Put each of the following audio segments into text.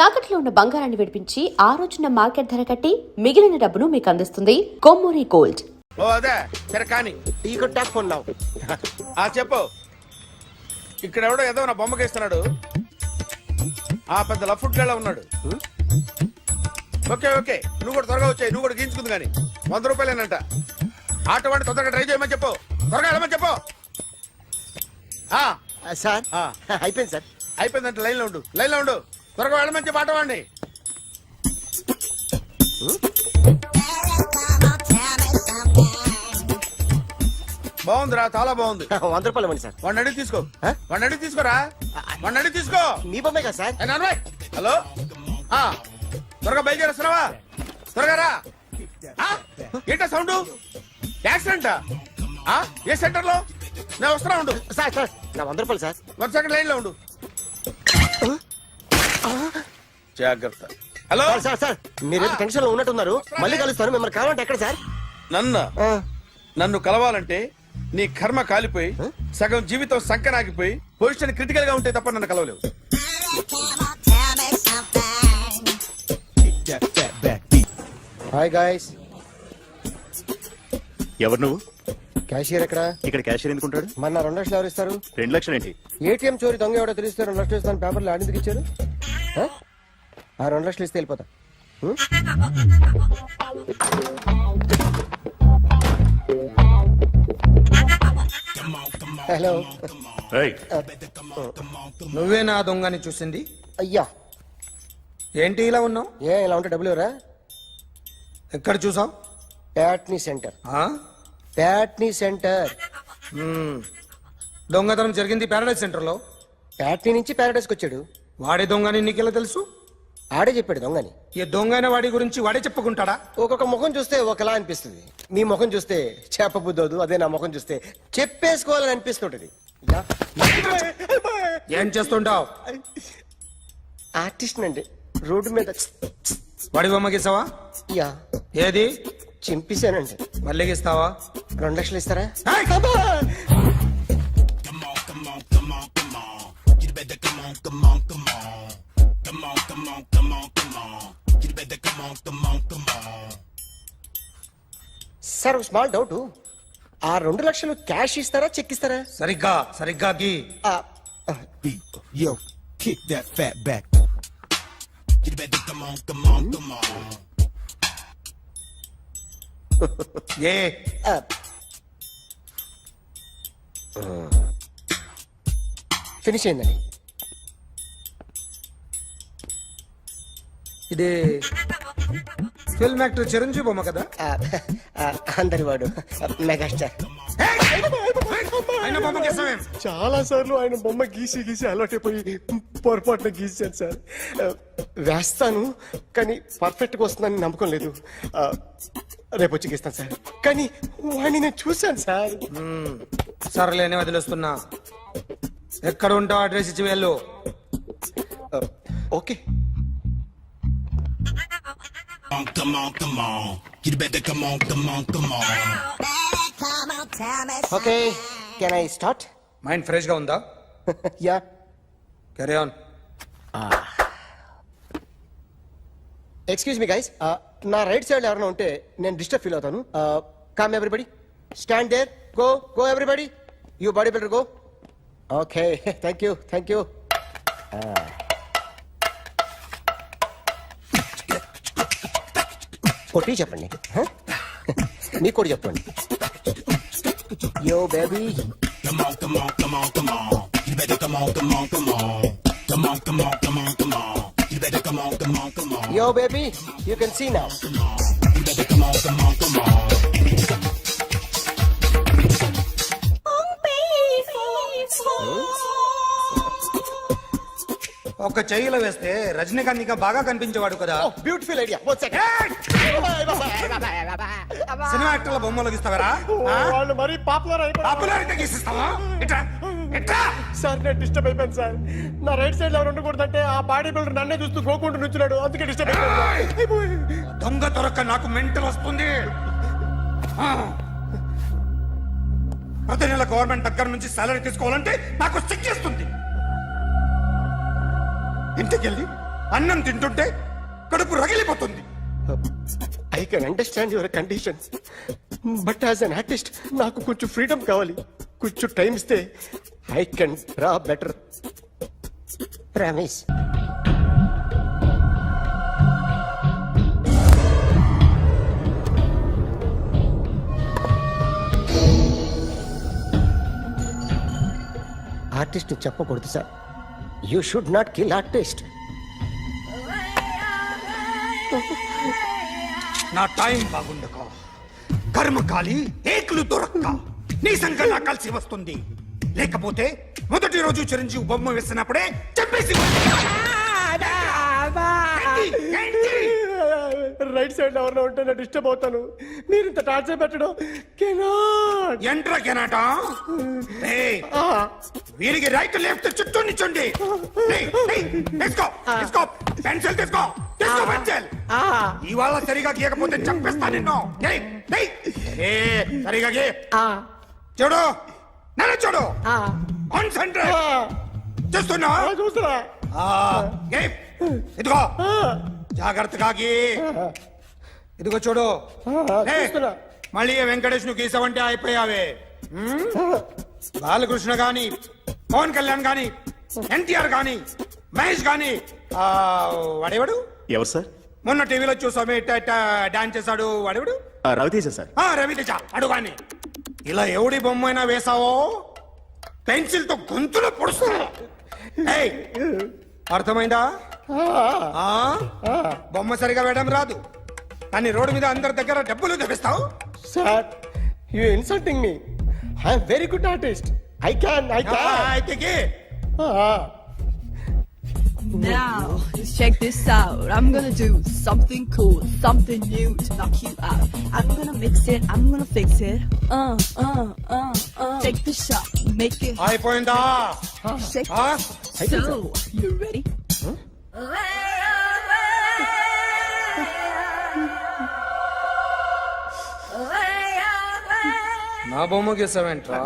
తాకట్లో ఉన్న బంగారాన్ని విడిపించి ఆ రోజున మార్కెట్ ధర కట్టి మిగిలిన డబ్బును మీకు అందిస్తుంది కొమ్మూరి గోల్డ్. ఓ అదే సరే కానీ ఈ కొట్టా కొన్నావు. చెప్పు. ఇక్కడ ఎవడో ఏదో నా బొమ్మకి ఇస్తున్నాడు. పెద్ద లఫుట్ గేళ ఉన్నాడు. ఓకే ఓకే, నువ్వు కూడా త్వరగా వచ్చాయి. నువ్వు కూడా గీంచుకుంది కానీ 100 రూపాయలేనంట. ఆటో వాడిని తొందరగా ట్రై చేయమని చెప్పు. త్వరగా వెళ్ళమని చెప్పు. సార్ అయిపోయింది సార్. అయిపోయిందంటే లైన్లో ఉండు, లైన్లో ఉండు. త్వరగా వెళ్ళమని చెప్పు ఆటో వాడిని. బాగుందిరా, చాలా బాగుంది. 100 రూపాయలు ఇవ్వండి సార్. వాడిని అడిగి తీసుకో. వాడిని అడిగి తీసుకోరా. వాడిని అడిగి తీసుకో. మీ బొమ్మే కదా సార్. హలో, త్వరగా బయలుదేరేస్తున్నావా? త్వరగా రా. ఏంటా సౌండ్? యాక్సిడెంటా? ఏ సెంటర్ లో? నేను వస్తున్నా ఉండు. సార్ సార్ నా 100 రూపాయలు సార్. 1 సెకండ్ లైన్ లో ఉండు. జాగ్రత్త. హలో సార్ సార్ మీరు టెన్షన్ లో ఉన్నట్టున్నారు. మళ్ళీ కలుస్తాను. మిమ్మల్ని కావాలంటే ఎక్కడ సార్? నన్ను కలవాలంటే నీ కర్మ కాలిపోయి సగం జీవితం సంకనాగిపోయి పొజిషన్ క్రిటికల్ గా ఉంటే తప్ప నన్ను కలవలేవు. Hi guys. ఎవరు నువ్వు? క్యాషియర్ ఎక్కడ? ఇక్కడ క్యాషియర్ ఎందుకుంటాడు? మన 2 లక్షలు ఎవరు ఇస్తారు? 2 లక్షలు ఏంటి? ఏటీఎం చోరీ దొంగ ఎవడో తెలిస్తే 2 లక్షలు ఇస్తాను పేపర్లు ఆడిందుకు ఇచ్చారు. ఆ 2 లక్షలు ఇస్తే వెళ్ళిపోతా. హలో. నువ్వే నా దొంగని చూసింది? అయ్యా ఏంటి ఇలా ఉన్నావు? ఇలా ఉంటే డబ్బులు ఎవరా? ఎక్కడ చూసావు? ప్యాట్నీ సెంటర్. ప్యాట్నీ సెంటర్. దొంగతనం జరిగింది ప్యారడైజ్ సెంటర్ లో. ప్యాట్నీ నుంచి ప్యారడైజ్కి వచ్చాడు. వాడే దొంగని నీకెలా తెలుసు? ఆడే చెప్పాడు దొంగని. ఈ దొంగైన వాడి గురించి వాడే చెప్పుకుంటాడా? ఒక్కొక్క ముఖం చూస్తే ఒకలా అనిపిస్తుంది. మీ ముఖం చూస్తే చెప్పబుద్దోదు. అదే నా ముఖం చూస్తే చెప్పేసుకోవాలని అనిపిస్తుంటది. ఏం చేస్తుంటావు? ఆర్టిస్ట్ అండి. రోడ్డు మీద వాడి బొమ్మ గీసావా? యా. ఏది? చింపేశానండి. మళ్ళీ గీస్తావా? 2 లక్షలు ఇస్తారా? సార్ ఒక స్మాల్ డౌట్. ఆ 2 లక్షలు క్యాష్ ఇస్తారా చెక్ ఇస్తారా? సరిగ్గా గీ. Yo, kick that fat back. You better come on. A finish అయిందండి. ఇది ఫిల్మ్ యాక్టర్ చిరంజీవి బొమ్మ కదా? అందరి వాడు మెగాస్టార్. ఆయన బొమ్మ గీసావేం? చాలా సార్లు ఆయన బొమ్మ గీసి అలవాటైపోయి పొరపాటున గీసాను సార్. వేస్తాను కానీ పర్ఫెక్ట్ గా వస్తుందని నమ్మకం లేదు. రేపు వచ్చి గీస్తాను సార్. కానీ వాడిని నేను చూశాను సార్. సర్లేనే వదిలేస్తున్నా. ఎక్కడ ఉంటావు అడ్రస్ ఇచ్చి వెళ్ళు. Okay. Come on. You better come on. Okay can I start? Mind fresh గా ఉందా? Yeah. Carry on. Excuse me guys, నా రైట్ సైడ్ ఎవరైనా ఉంటే నేను డిస్టర్బ్ ఫీల్ అవుతాను. Come everybody, stand there. Go everybody. You body builder go. Okay thank you. కొట్టి చెప్పండి. మీకు కూడా చెప్పండి. Yo baby. Come on. You better come on. Come on. You better come on. Yo baby, you can see now. You better come on. ఒక చెయ్యిలో వేస్తే రజనీకాంత్ ఇంకా బాగా కనిపించేవాడు కదా. Beautiful idea. One second. Cinema యాక్టర్ల బొమ్మలు గీస్తావరా? వాళ్ళు మరి పాపులారిటీ గీసిస్తావా? సార్ నేను డిస్టర్బ్ అయిపోయాను సార్. నా రైట్ సైడ్ ఎవరు ఉండకూడదంటే ఆ బాడీ బిల్డర్ నన్నే చూస్తూ గోకుంటూ నుంచున్నాడు. అందుకే డిస్టర్బ్ అయిపోయాను. దొంగ దొరక్క నాకు మెంటల్ వస్తుంది. ప్రతి నెల గవర్నమెంట్ దగ్గర నుంచి సాలరీ తీసుకోవాలంటే నాకు సిగ్గేస్తుంది. ఇంటికెళ్ళి అన్నం తింటుంటే కడుపు రగిలిపోతుంది. I can understand your conditions, but as an artist నాకు కొంచెం ఫ్రీడమ్ కావాలి. కొంచెం టైం ఇస్తే I can draw better. Promise. Artist చెప్పకూడదు sir. You should not kill artist. నా టైం బాగుండక కర్మకాలి ఏకులు దొరక్క నీ సంకల్లా కలిసి వస్తుంది. లేకపోతే మొదటి రోజు చిరంజీవి బొమ్మ వేసినప్పుడే చెప్పేసి రైట్ సైడ్ ఎవరిలో ఉంటే నేను డిస్టర్బ్ అవుతాను. మీరు ఇంత టార్చర్ పెట్టడం కెనాట్. ఎంట్రా కెనాట. వీరికి రైట్ లెఫ్ట్ చుట్టూ నిచ్చండి. పెన్సిల్ తీసుకో, తీసుకో పెన్సిల్. ఇవాళ సరిగా గీయకపోతే చంపేస్తా నిన్ను. సరిగా గీ. చూడు, నన్ను చూడు. కాన్సంట్రేట్ చేస్తున్నా. చూస్తున్నా. ఇదిగో జాగ్రత్తగా గీ. ఇదిగో చూడు. చూస్తున్నా. మళ్ళీ వెంకటేష్ ను గీసావంటే అయిపోయావే. బాలకృష్ణ గాని, పవన్ కళ్యాణ్ గాని, ఎన్టీఆర్ గాని, మహేష్ గాని, వాడేవాడు ఎవరు సార్? మొన్న టీవీలో చూసామే డాన్స్ చేశాడు వాడేవాడు. రవితేజ సార్. రవితేజ అడుగాని. ఇలా ఎవడి బొమ్మైనా వేసావో పెన్సిల్ తో గొంతులో పొడుస్తా. అర్థమైందా? బొమ్మ సరిగా వేయడం రాదు కానీ రోడ్డు మీద అందరి దగ్గర డబ్బులు తెప్పిస్తావు. Sir, you insulting me. I am very good artist. I can. అయితే Now, check this out. I'm gonna do something cool, something new to knock you out. I'm gonna mix it, I'm gonna fix it. Take the shot, make it. అయిపోయిందా? Shake it. So, you ready? నా బొమ్మ గీసావేంట్రా?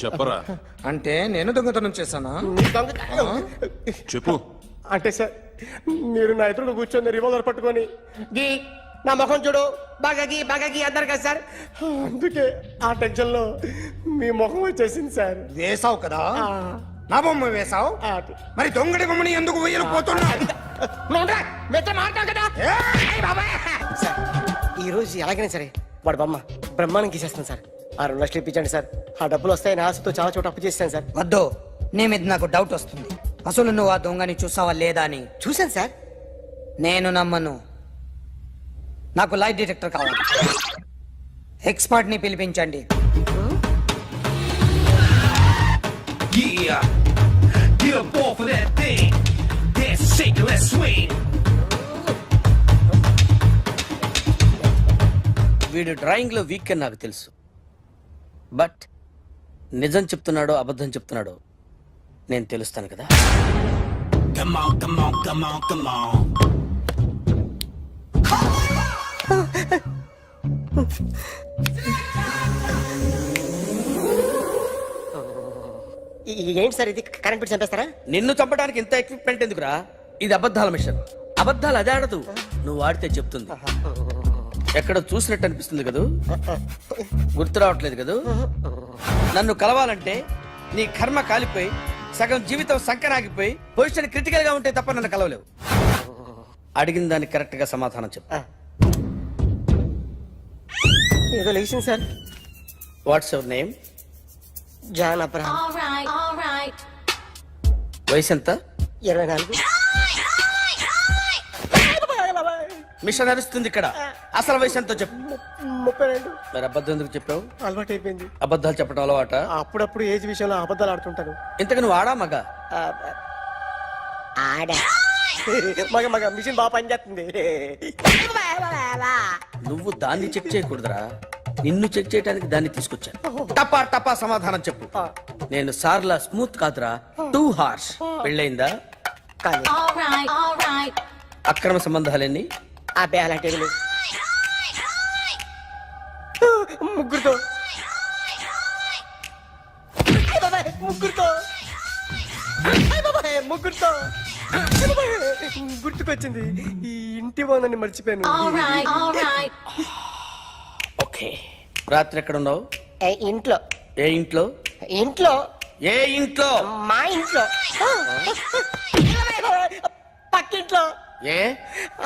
చెప్పరా. అంటే నేను దొంగతనం చేశానా? చెప్పు. అంటే సార్, మీరు నా ఎదురు కూర్చొని రివాల్వర్ పట్టుకొని గీ, నా ముఖం చూడు, బాగా గీ అన్నారు కదా సార్. అందుకే ఆ టెన్షన్ లో మీ ముఖం వచ్చేసింది సార్. వేసావు కదా, నా బొమ్మ వేసావు. మరి దొంగడి బొమ్మని ఎందుకు వేయలేకపోతున్నా? సార్, ఈ రోజు ఎలాగైనా సరే వాడు బొమ్మ బ్రహ్మాండం గీసేస్తాను సార్. 6 లక్షలు ఇప్పించండి సార్. ఆ డబ్బులు వస్తాయని ఆశతో చాలా చోట అప్పు చేస్తాను సార్. వద్దు, నీ మీద నాకు డౌట్ వస్తుంది. అసలు నువ్వు ఆ దొంగని చూసావా లేదా అని. చూశాను సార్. నేను నమ్మను. నాకు లైట్ డిటెక్టర్ కావాలి. ఎక్స్పర్ట్ ని పిలిపించండి. Yeah, get up off of that thing. Dance and shake and let's swing. వీడు డ్రాయింగ్ లో వీక్ అని నాకు తెలుసు, బట్ నిజం చెప్తున్నాడో అబద్ధం చెప్తున్నాడో నేను తెలుస్తాను కదా. Come on, come on, come on, come on. ఏంటి సార్ ఇది? కరెంట్ బిల్ చంపేస్తారా? నిన్ను చంపడానికి ఇంత ఎక్విప్మెంట్ ఎందుకురా? ఇది అబద్ధాల మిషన్. అబద్ధాలు అదే ఆడదు, నువ్వు ఆడితే చెప్తుంది. ఎక్కడ చూసినట్టు అనిపిస్తుంది కదూ, గుర్తు రావట్లేదు కదూ. నన్ను కలవాలంటే నీ కర్మ కాలిపోయి సగం జీవితం సంకరాగిపోయి పొజిషన్ క్రిటికల్ గా ఉంటే తప్ప నన్ను కలవలేవు. అడిగిన దానికి కరెక్ట్ గా సమాధానం చెప్పు. ఏదో లేచింది sir. What's your name? John Abraham. వయసు ఎంత? 24. మిషన్ నడుస్తుంది ఇక్కడ. అసలు వయసు ఎంతో చెప్పు. 32. మరి అబద్ధం ఎందుకు చెప్పావు? అలవాటు అయిపోయింది. అబద్ధాలు చెప్పడం అలవాట? అప్పుడప్పుడు ఏజ్ విషయంలో అబద్ధాలు ఆడుతుంటాను. ఇంతకు నువ్వు ఆడా మగ? ఆడా. మగ మిషన్ బాగా పనిచేస్తుంది. నువ్వు దాన్ని చెక్ చేయకూడదురా, నిన్ను చెక్ చేయడానికి దాన్ని తీసుకొచ్చాను. టపా టపా సమాధానం చెప్పు. నేను సార్లా స్మూత్ కాదురా, టూ హార్ష్. పెళ్ళయిందా? అక్రమ సంబంధాలన్నీ? అబ్బే అలాంటి ముగ్గురుతో ముగ్గురుతో గుర్తుకొచ్చింది, ఈ ఇంటి వాళ్ళని మర్చిపోయాను. ఓకే, రాత్రి ఎక్కడ ఉన్నావు? ఇంట్లో. ఏ ఇంట్లో? ఇంట్లో. ఏ ఇంట్లో? మా ఇంట్లో. పక్కింట్లో. ఏ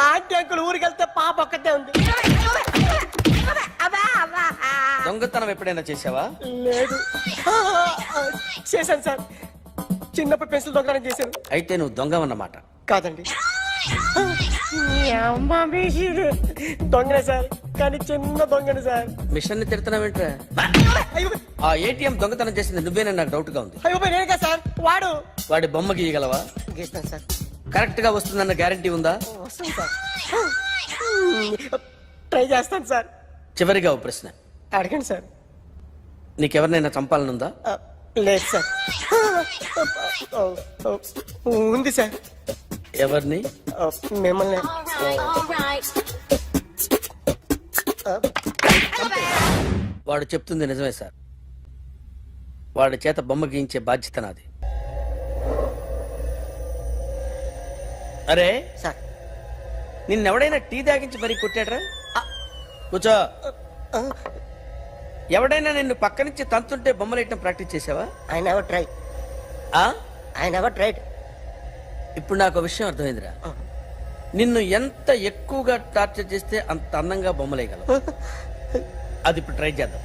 ఆంటీ అంకుల్ ఊరికి వెళ్తే పాప ఒక్కతే ఉంది. దొంగతనం ఎప్పుడైనా చేసావా? లేదు. చేశాను సార్, చిన్నప్పుడు పెన్సిల్ దొంగతనం చేశాను. అయితే నువ్వు దొంగ అన్నమాట. కాదండి, దొంగనే సార్, కానీ చిన్న దొంగని సార్. మిషన్ ని తిడుతున్నావేంట్రా? అయ్యో ఆ ఏటీఎం దొంగతనం చేసింది నువ్వేనని నాకు డౌట్ గా ఉంది. అయ్యో నేనే కదా సార్, వాడు. వాడి బొమ్మ గీయగలవా? గీస్తాను సార్. కరెక్ట్ గా వస్తుందన్న గ్యారంటీ ఉందా? వస్తాను సార్, ట్రై చేస్తాను సార్. చివరిగా ఓ ప్రశ్న అడగండి సార్. నీకెవరినైనా చంపాలనుందా? లేదు సార్. ఉంది సార్. ఎవరిని? మిమ్మల్ని. వాడు చెప్తుంది నిజమే సార్. వాడి చేత బొమ్మ గీయించే బాధ్యత నాది. అరే సార్, నిన్నెవడైనా టీ తాగించి మరీ కొట్టాడ్రా? కూర్చో. ఎవడైనా నిన్ను పక్క నుంచి తంతుంటే బొమ్మలేయటం ప్రాక్టీస్ చేసావా? I never try. ఆ? I never tried. ఇప్పుడు నాకు ఒక విషయం అర్థమైందిరా. నిన్ను ఎంత ఎక్కువగా టార్చర్ చేస్తే అంత అందంగా బొమ్మలేయగలవు. అది ఇప్పుడు ట్రై చేద్దాం.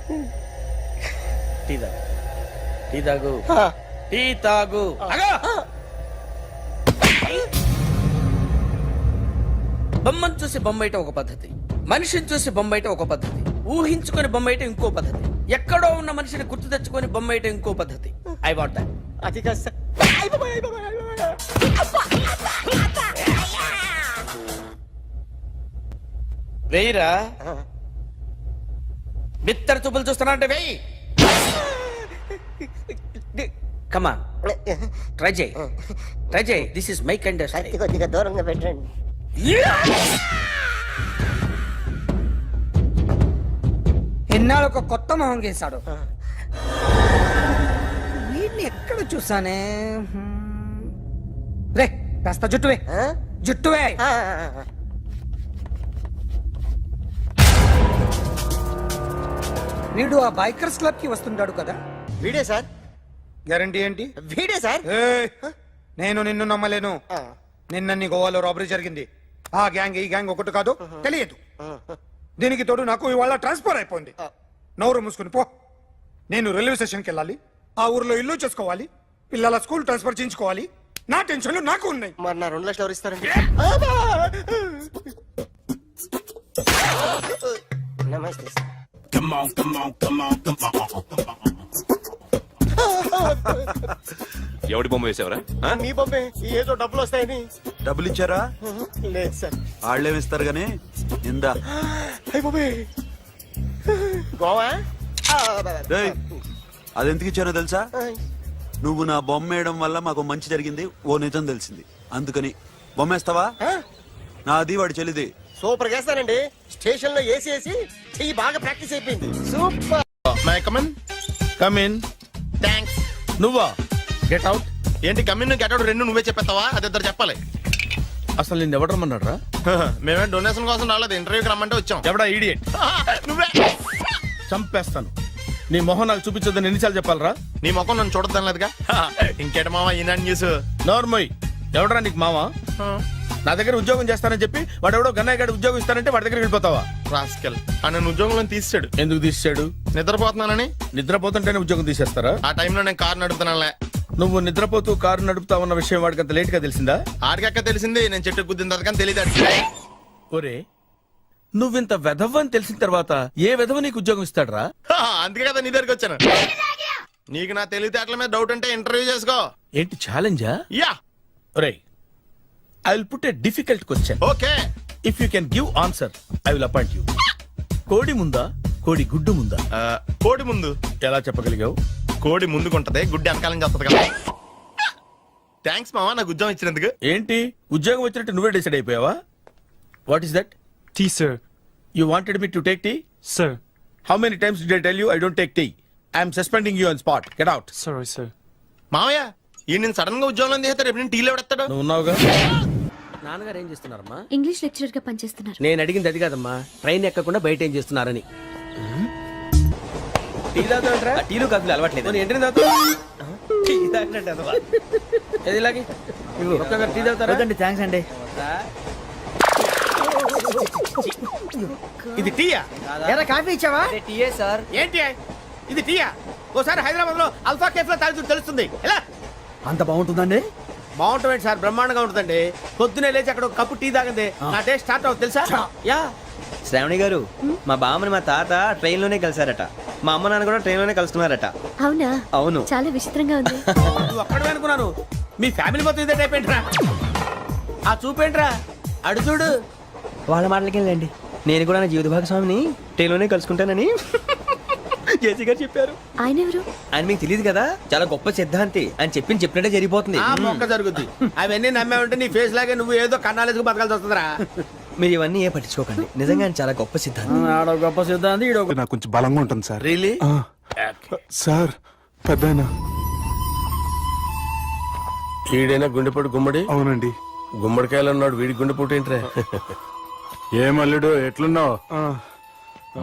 టీ తాగు, టీ తాగు, టీ తాగు. బొమ్మను చూసి బొమ్మయటం ఒక పద్ధతి, మనిషిని చూసి బొమ్మయటం ఒక పద్ధతి, ఊహించుకొని బొమ్మయటం ఇంకో పద్ధతి, ఎక్కడో ఉన్న మనిషిని గుర్తు తెచ్చుకొని బొమ్మయటం ఇంకో పద్ధతి. I want that. అది కాదు సార్. వెయ్యిరా. బిత్తర చూపులు చూస్తున్నా అంటే వెయ్యి. కమాన్, ట్రై చేయి, ట్రై చేయి. This is my kind of style. కొద్దిగా దూరంగా పెట్టండి. ఎన్నాళ్ళు ఒక కొత్త మొహం గీశాడు. వీడిని ఎక్కడ చూసానే? రే కాస్త జుట్టువే, జుట్టువే. వీడు ఆ బైకర్స్ క్లబ్ కి వస్తుంటాడు కదా? వీడే సార్. గ్యారంటీ ఏంటి? వీడే సార్. ఏయ్, నేను నిన్ను నమ్మలేను. నిన్న నీ గోవాలో రాబరీ జరిగింది. ఆ గ్యాంగ్ ఈ గ్యాంగ్ ఒకటి కాదు, తెలియదు. దీనికి తోడు నాకు ఇవాళ ట్రాన్స్ఫర్ అయిపోయింది. నోరు మూసుకుని పో. నేను రైల్వే స్టేషన్కి వెళ్ళాలి, ఆ ఊర్లో ఇల్లు చేసుకోవాలి, పిల్లల స్కూల్ ట్రాన్స్ఫర్ చేయించుకోవాలి. నా టెన్షన్లు నాకు ఉన్నాయి. మరి నా 2 లక్షలు ఎవరు ఇస్తారండి? నమస్తే sir. Come on, come on, come on, come on. ఎవడి బొమ్మ వేసావరా? మీ బొమ్మే, ఏదో డబ్బులు వస్తాయని. డబ్బులు ఇచ్చారా? లేదు సార్. వాళ్ళేమి ఇస్తారు గానీ ఇందా. అయ్య బొమ్మే గోవా. డేయ్, అదెందుకు ఇచ్చానో తెలుసా? నువ్వు నా బొమ్మ వేయడం వల్ల మాకు మంచి జరిగింది, ఓ నిజం తెలిసింది. అందుకని బొమ్మేస్తావా? నాది వాడి చెల్లిది. సూపర్ చేస్తానండి. స్టేషన్ లో ఏసీ వేసి చెయ్యి బాగా ప్రాక్టీస్ అయిపోయింది. Super. My come on. Come in. Thanks. నువ్వా? Get out. ఏంటి కమిన్ గెట్ అవుట్ రెండు నువ్వే చెప్పేస్తావా? అది ఇద్దరు చెప్పాలి. అసలు నిన్ను ఎవడు రమ్మన్నాడు రా? మేమే డొనేషన్ కోసం రాలేదు, ఇంటర్వ్యూకి రమ్మంటే వచ్చాం. ఎవడా ఈడియట్? నువ్వే. చంపేస్తాను. నీ మొహం నాకు చూపించొద్దని ఎన్నిసార్లు చెప్పాలరా? నీ ముఖం నన్ను చూడద్దనలేదుగా. ఇంకేట మామ ఈనాడు న్యూస్. నోర్మోయ్, ఎవడరా నీకు మావా? నా దగ్గర ఉద్యోగం చేస్తానని చెప్పి వాడు ఎవడో గన్నయ్య గారి ఉద్యోగం ఇస్తానంటే వాడి దగ్గర వెళ్ళిపోతావా? రాస్కెల్. నన్ను ఉద్యోగంలో తీసాడు. ఎందుకు తీసాడు? నిద్రపోతున్నానని. నిద్రపోతుంటేనే ఉద్యోగం తీసేస్తారా? ఆ టైంలో నేను కారు నడుపుతున్నానులే. నువ్వు నిద్రపోతూ కారు నడుపుతా ఉన్న విషయం వాడికి అంత లేట్ గా తెలిసిందా? ఆడికక్క తెలిసింది, నేను చెట్టు గుద్దిన తర్వాత కానీ తెలియదు. ఒరే, నువ్వింత వెధవని తెలిసిన తర్వాత ఏ వెధవ నీకు ఉద్యోగం ఇస్తాడరా? అందుకే కదా నీ దగ్గరికి వచ్చాను. నీకు నా తెలివితేటల మీద డౌట్ అంటే ఇంటర్వ్యూ చేసుకో. ఏంటి ఛాలెంజా? యా. ఒరే, I will put a difficult question. Okay. If you can give answer I will appoint you. కోడి ముందా, కోడి గుడ్డు ముందా? కోడి ముందు. ఎలా చెప్పగలిగావు? కోడి ముందుకుంటది, గుడ్డి వెనకాలం చేస్తుంది కదా. థ్యాంక్స్ మామా నాకు ఉద్యోగం ఇచ్చినందుకు. ఏంటి ఉద్యోగం వచ్చినట్టు నువ్వే డిసైడ్ అయిపోయావా? What is that? Tea, sir. You wanted me to take tea? Sir. How many times did I tell you I don't take tea? I am suspending you on spot. Get out. Sorry, sir. మామయ్య ఈ నేను sudden గా ఉద్యోగంలో తీస్తాడు రేపు నేను టీలో పెడతాడు. నువ్వు ఉన్నావుగా. నాన్నగారు ఏం చేస్తున్నారమ్మా? ఇంగ్లీష్ లెక్చరర్ గా పనిచేస్తున్నారు. నేను అడిగింది అది కాదమ్మా, ట్రైన్ ఎక్కకుండా బయట ఏం చేస్తున్నారని. టీ తాగుతాంట్రా? టీలు కాఫీలు అలవాట్లేదు. ఏంటి తాగుతా? టీ తాగినట్టు అదవా. ఏది ఇలాగే ఒక్కగారు టీ తాగుతారా? థ్యాంక్స్ అండి. ఇది టీయా? ఎరా కాఫీ ఇచ్చావా? టీయే సార్. ఏంటి ఇది టీయా? ఓసారి హైదరాబాద్ లో అల్ఫా కేఫ్ లో తాగుతూ తెలుస్తుంది. ఎలా అంత బాగుంటుందండి? బాగుంటుంది సార్, బ్రహ్మాండంగా ఉంటుందండి. పొద్దునే లేచి అక్కడ ఒక కప్పు టీ తాగింది నా టేస్ట్ స్టార్ట్ అవుతుంది తెలుసా? యా. శ్రావణి గారు, మా బామ్మని మా తాత ట్రైన్ లోనే కలిసారట. మా అమ్మ నాన్న కూడా ట్రైన్ లోనే కలుసుకున్నారట. అవునా? అవును. చాలా విచిత్రంగా ఉంది. నువ్వు ఒక్కడే అనుకున్నాను, మీ ఫ్యామిలీ మొత్తం ఇదే టైప్ ఏంట్రా? ఆ చూపేంట్రా, అడు చూడు. వాళ్ళ మాటలకి వెళ్ళండి. నేను కూడా నా జీవిత భాగస్వామిని ట్రైన్ లోనే కలుసుకుంటానని జేసీ గారు చెప్పారు. ఆయన ఎవరు? ఆయన మీకు తెలియదు కదా, చాలా గొప్ప సిద్ధాంతి. అని చెప్పినట్టే జరిగిపోతుంది. ఆ మొక్క జరుగుద్ది. అవన్నీ నమ్మావంటే నీ ఫేస్ లాగే నువ్వు ఏదో కన్నాలేసుకు బతకాల్సి వస్తుందిరా. మీరు ఇవన్నీ ఏ పట్టించుకోకండి. నిజంగా ఆయన చాలా గొప్ప సిద్ధాంతి. ఆడో గొప్ప సిద్ధాంతి, ఈడో నాకు కొంచెం బలంగా ఉంటుంది సార్. రియలీ? సార్ పెద్దయినా. ఈడైనా గుండెపోటు గుమ్మడి? అవునండి. గుమ్మడికాయలు ఉన్నాడు, వీడి గుండెపోటు ఏంట్రా? ఏం అల్లుడు ఎట్లున్నావు?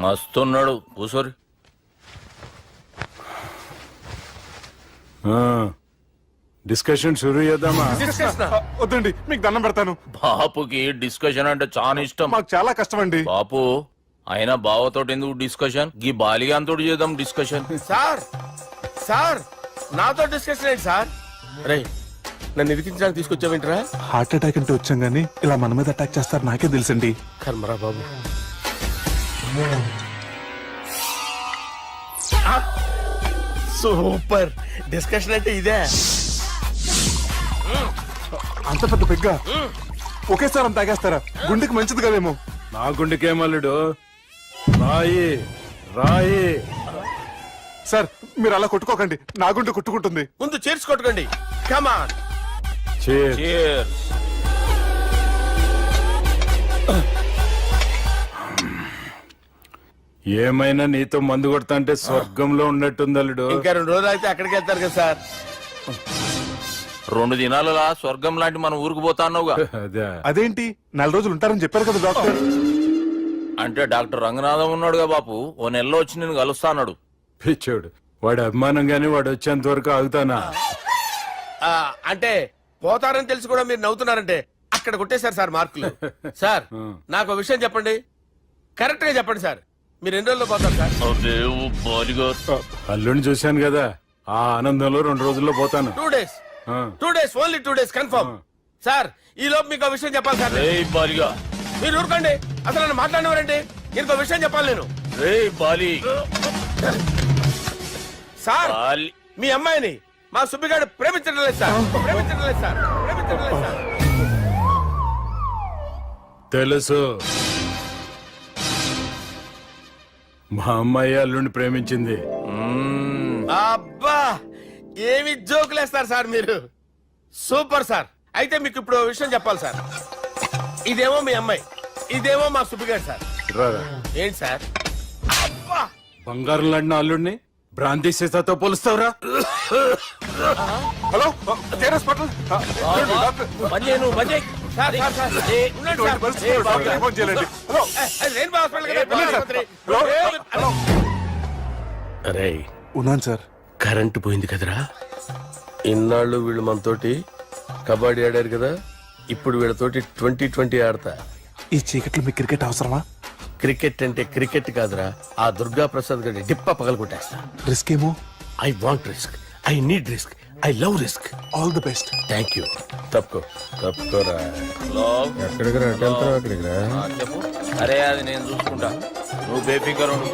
మస్తున్నాడు కూసోరి. డిస్కషన్ షురూ చేద్దామా? వద్దండి, మీకు దండం పెడతాను. బాపుకి డిస్కషన్ అంటే చాలా ఇష్టం. మాకు చాలా కష్టం అండి. బాపు అయినా బావతోటి ఎందుకు డిస్కషన్? గీ బాలిగాంతో చేద్దాం డిస్కషన్. సార్ సార్ నాతో డిస్కషన్ ఏంటి సార్? రే నన్ను ఇరికించడానికి తీసుకొచ్చావేంట్రా? హార్ట్ అటాక్ అంటే వచ్చాం గానీ ఇలా మన మీద అటాక్ చేస్తారు నాకే తెలుసండి. కర్మరా బాబు. సూపర్ డిస్కషన్ అంటే ఇదే. అంత పెద్ద పెగ్గ ఒకేసారి అంత తాగేస్తారా? గుండెకి మంచిది కదేమో. నా గుండెకేం అల్లుడు, రాయి రాయి. సార్ మీరు అలా కొట్టుకోకండి, నా గుండె కొట్టుకుంటుంది. ముందు చేర్చి కొట్టుకోండి. కమాన్. Cheers. ఏమైనా నీతో మందు కొడతా అంటే స్వర్గంలో ఉన్నట్టుంది అల్లుడు. ఇంకా 2 రోజులు అయితే అక్కడికి వెళ్తారు కదా సార్. 2 దినాలలా స్వర్గం లాంటి మన ఊరికి పోతా అన్నావుగా. అదేంటి 4 రోజులు ఉంటారని చెప్పారు కదా డాక్టర్. అంటే డాక్టర్ రంగనాథం ఉన్నాడుగా బాపు, ఓ నెలలో వచ్చి నేను కలుస్తా అన్నాడు. పిచ్చోడు, వాడి అభిమానం గాని వాడు వచ్చేంత వరకు ఆగుతానా? అంటే పోతారని తెలిసి కూడా మీరు నవ్వుతున్నారంటే అక్కడ కొట్టేశారు సార్ మార్కులు. సార్ నాకు ఒక విషయం చెప్పండి, కరెక్ట్ గా చెప్పండి సార్. మీరు ఎన్ని రోజుల్లో పోతారు సార్? అదే ఓ బాలిగా. అల్లుడిని చూశాను కదా, ఆ ఆనందంలో 2 రోజుల్లో పోతాను. 2 days. 2 days, only 2 days confirm. Sir ఈ లోపు మీకు విషయం చెప్పాలి సార్. రేయ్ బాలిగా. మీరు ఊరుకోండి, అసలు నన్ను మాట్లాడినవారండి. ఇంకో విషయం చెప్పాలి నేను. రేయ్ బాలి. Sir Bali. మీ అమ్మాయిని మా సుబ్బిగాడు ప్రేమించడం లేదు సార్. ప్రేమించడం లేదు సార్. ప్రేమించడం లేదు సార్. తెలుసు, మా అమ్మాయి అల్లుడిని ప్రేమించింది. అబ్బా ఏమి జోకులేస్తారు సార్ మీరు. Super sir. అయితే మీకు ఇప్పుడు ఓ విషయం చెప్పాలి సార్. ఇదేమో మీ అమ్మాయి, ఇదేమో మా సుబ్బిగాడు సార్. రారా. ఏంటి సార్? అబ్బా బంగారం లాంటి అల్లుడిని బ్రాంతి సీతాతో పోలుస్తావురా? Hello hospital. Sir sir sir ఉండండి సార్. ఫోన్ చేయాలండి. హలో రెయిన్బో హాస్పిటల్ కదా, ఆసుపత్రి. అరే ఉన్నాను సార్. కరెంటు పోయింది కదరా. ఇన్నాళ్ళు వీళ్ళు మనతోటి కబడ్డీ ఆడారు కదా, ఇప్పుడు వీళ్ళతోటి 2020 ఆడతా. ఈ చీకట్లో మీకు క్రికెట్ అవసరమా? క్రికెట్ అంటే క్రికెట్ కాదురా, ఆ దుర్గా ప్రసాద్ గారి డిప్ప పగల కొట్టేస్తా. రిస్క్ ఏమో. I want risk, I need risk, I love risk. All the best. Thank you. తప్పుకోరా. ఎక్కడికి రా? అక్కడికి రా. చెప్పు. అరే అది నేను చూసుకుంటా, నువ్వు బేఫికర్ ఉండు.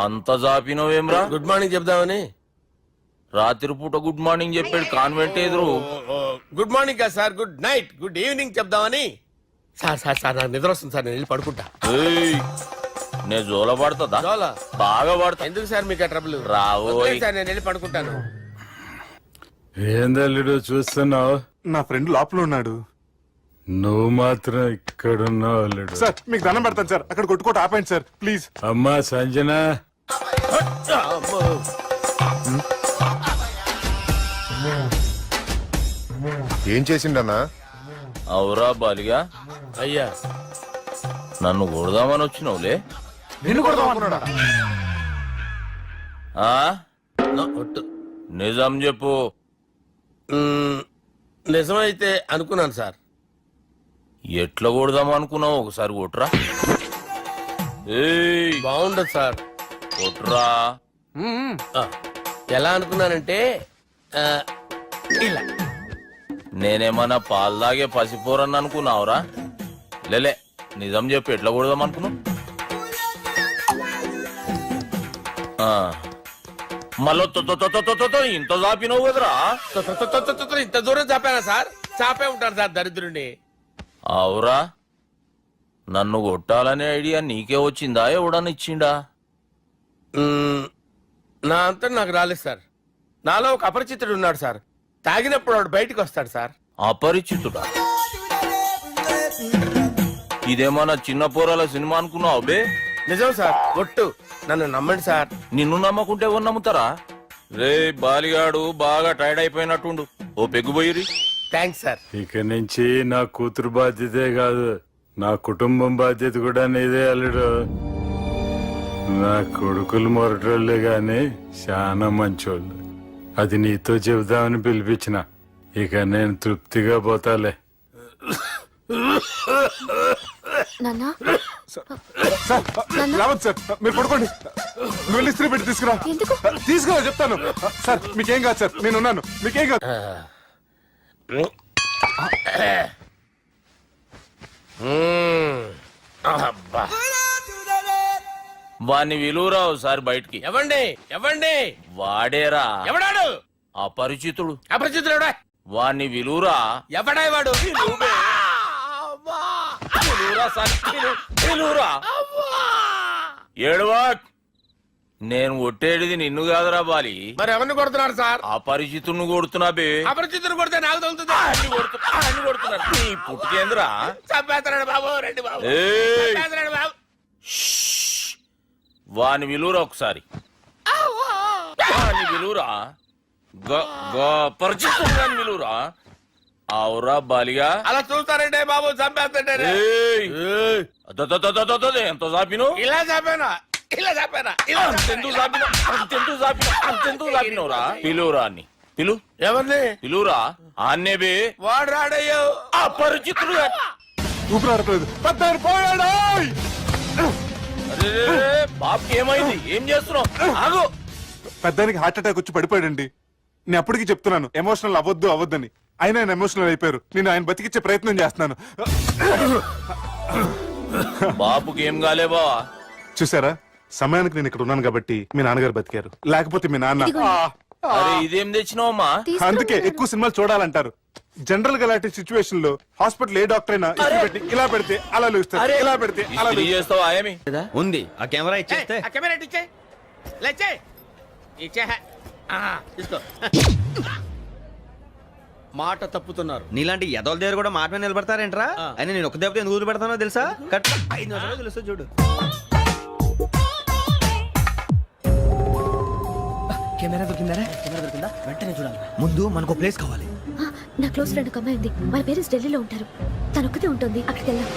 అంత జాపినవేమ్రా? గుడ్ మార్నింగ్ చెప్దామని. రాత్రి పూట గుడ్ మార్నింగ్ చెప్పాడు కాన్వెంట్ ఎదురు. గుడ్ మార్నింగ్ కాదు sir, good night, good evening చెప్దామని. సార్ సార్ సార్ నాకు నిద్ర వస్తుంది సార్, నేను వెళ్ళి పడుకుంటా. నేను జోల పడుతుందా? జోల? బాగా పడతా. ఎందుకు సార్ మీకు ఆ ట్రబుల్? రావోయ్ సార్ నేను వెళ్ళి పడుకుంటాను. ఏందల్లుడు చూస్తున్నావు? నా ఫ్రెండ్ లోపల ఉన్నాడు. నువ్వు మాత్రం ఇక్కడున్నావు అల్లుడు. సార్ మీకు దండం పెడతాను సార్, అక్కడ కొట్టుకోట ఆపండి సార్ ప్లీజ్. అమ్మా సంజన, ఏం చేసిండన్నా? అవురా బాలిగా, అయ్యా నన్ను కొడదామని వచ్చినావులే. నిన్ను కొడదాం ఆ? ఒట్టు. నిజం చెప్పు. నిజమైతే అనుకున్నాను సార్. ఎట్లా కొడదాం అనుకున్నావు? ఒకసారి కొట్రా. ఏయ్, బాగుండదు సార్. కొట్రా. ఆ, ఎలా అనుకున్నానంటే ఆ, ఇలా. నేనేమన్నా పాలు తాగే పసిపోరని అనుకున్నావురా? లేలే, నిజం చెప్పు, ఎట్లా కొడదాం అనుకున్నావు? మళ్ళీ ఇంత చాపినావు కదరా. ఇంత దూరం చాపానా సార్? చాపే ఉంటాను సార్ దరిద్రుడిని. అవురా, నన్ను కొట్టాలనే ఐడియా నీకే వచ్చిందా? ఎవడన్నా ఇచ్చిండా? నా అంతా నాకు రాలేదు సార్. నాలో ఒక అపరిచితుడు ఉన్నాడు సార్. తాగినప్పుడు వాడు బయటకు వస్తాడు సార్. అపరిచితుడా? ఇదేమన్నా చిన్న పోరాల సినిమా అనుకున్నావు బే? నిజం సార్, ఒట్టు. నన్ను నమ్మండి సార్. నిన్ను నమ్మకుంటే ఎవరు నమ్ముతారా? రే బాలిగాడు బాగా టైర్డ్ అయిపోయినట్టుండు, ఓ పెగ్గుబోయిరి. Thanks sir. ఇక నుంచి నా కూతురు బాధ్యతే కాదు, నా కుటుంబం బాధ్యత కూడా నీదే అల్లుడు. నా కొడుకులు మొరటోళ్ళే గాని చాలా మంచోళ్ళు. అది నీతో చెబుదామని పిలిపించిన. ఇక నేను తృప్తిగా పోతాలే. సార్ రావద్దు సార్, మీరు పడుకోండి. నువ్వు వెళ్ళి ఇస్త్రీ పెట్టి తీసుకురా. తీసుకురా చెప్తాను. సార్ మీకేం కాదు సార్, నేను ఉన్నాను, మీకేం కాదు. అబ్బా. వాణ్ణి విలువరా ఒకసారి బయటికి. ఎవండి ఎవండి? వాడేరా, ఎవడాడు? అపరిచితుడు. అపరిచితుడు ఎవడా? వాణ్ణి విలువరా. ఎవడా వాడు? ఏడవా, నేను కొట్టేడిది నిన్ను కాదురా బాలి. మరి ఎవరిని కొడుతున్నారు సార్? అపరిచితుడిని కొడుతున్నా బే. అపరిచితుడు కొడితే నాకు తగులుతుంది. అన్ని కొడుతున్నారు. నీ పుట్టుకేంద్రా? చంపేస్తున్నాడు బాబు, రండి బాబు. ఏయ్, చంపేస్తున్నాడు బాబు. వాని విలువరా ఒకసారి. వాని విలువరా. పరిచితుడు విలువరా. అవురా బాలిగా. అలా చూస్తారంటే బాబు, చంపేస్తాడు. ఏయ్, ఎంత చాపిను? ఇలా చంపానా? ఇలా చంపానా? ఇలా అంతెందుకు చాపిన? అంతెందుకు చాపిన? అంతెందుకు చాపినవురా? పిలువురా అన్ని. పిలు. ఎవరిని? పిలువురా. ఆన్నే బే. వాడు రాడయ్యో. అపరిచితుడు. ఊపిరాడట్లేదు. పెద్ద పోయాడు. బాబుకి ఏమైంది? ఏం చేస్తున్నావు? ఆగు. పెద్దానికి హార్ట్ అటాక్ వచ్చి పడిపోయాడండి. నేను అప్పటికి చెప్తున్నాను ఎమోషనల్ అవ్వద్దని. ఆయన ఎమోషనల్ అయిపోయారు. నేను ఆయన బతికిచ్చే ప్రయత్నం చేస్తున్నాను. బాబుకి ఏం కాలే బావా? చూసారా, సమయానికి నేను ఇక్కడ ఉన్నాను కాబట్టి మీ నాన్నగారు బతికారు. లేకపోతే మీ నాన్న. అరే ఇదేం తెచ్చినావమ్మా? అందుకే ఎక్కువ సినిమాలు చూడాలంటారు. జనరల్ గా ఇలాంటి సిచ్యువేషన్ లో హాస్పిటల్ ఏ డాక్టర్ అయినా ఇస్త్రీ పెట్టి ఇలా పెడితే అలా లూస్తారు, ఇలా పెడితే అలా ఇస్త్రీ చేస్తావా ఏమి? ఉంది ఆ కెమెరా ఇచ్చేస్తే. ఆ కెమెరా ఇచ్చే. లేచే. ఇచ్చే. తీసుకో. మాట తప్పుతున్నారు. నీలాంటి ఎదల దగ్గర కూడా మాట మీద నిలబడతారేంట్రా? అని నేను ఒక దెబ్బతో ఎందుకు పెడతానో తెలుసా? కట్ 5 నిమిషాలు తెలుసు చూడు. కెమెరా దొరికిందా? కెమెరా దొరికిందా? వెంటనే చూడాలి. ముందు మనకు ప్లేస్ కావాలి. నా క్లోజ్ ఫ్రెండ్ ఒక అమ్మాయి ఉంది. వాళ్ళ పేరెంట్స్ ఢిల్లీలో ఉంటారు. తను ఒక్కతే ఉంటుంది. అక్కడికి వెళ్దాం.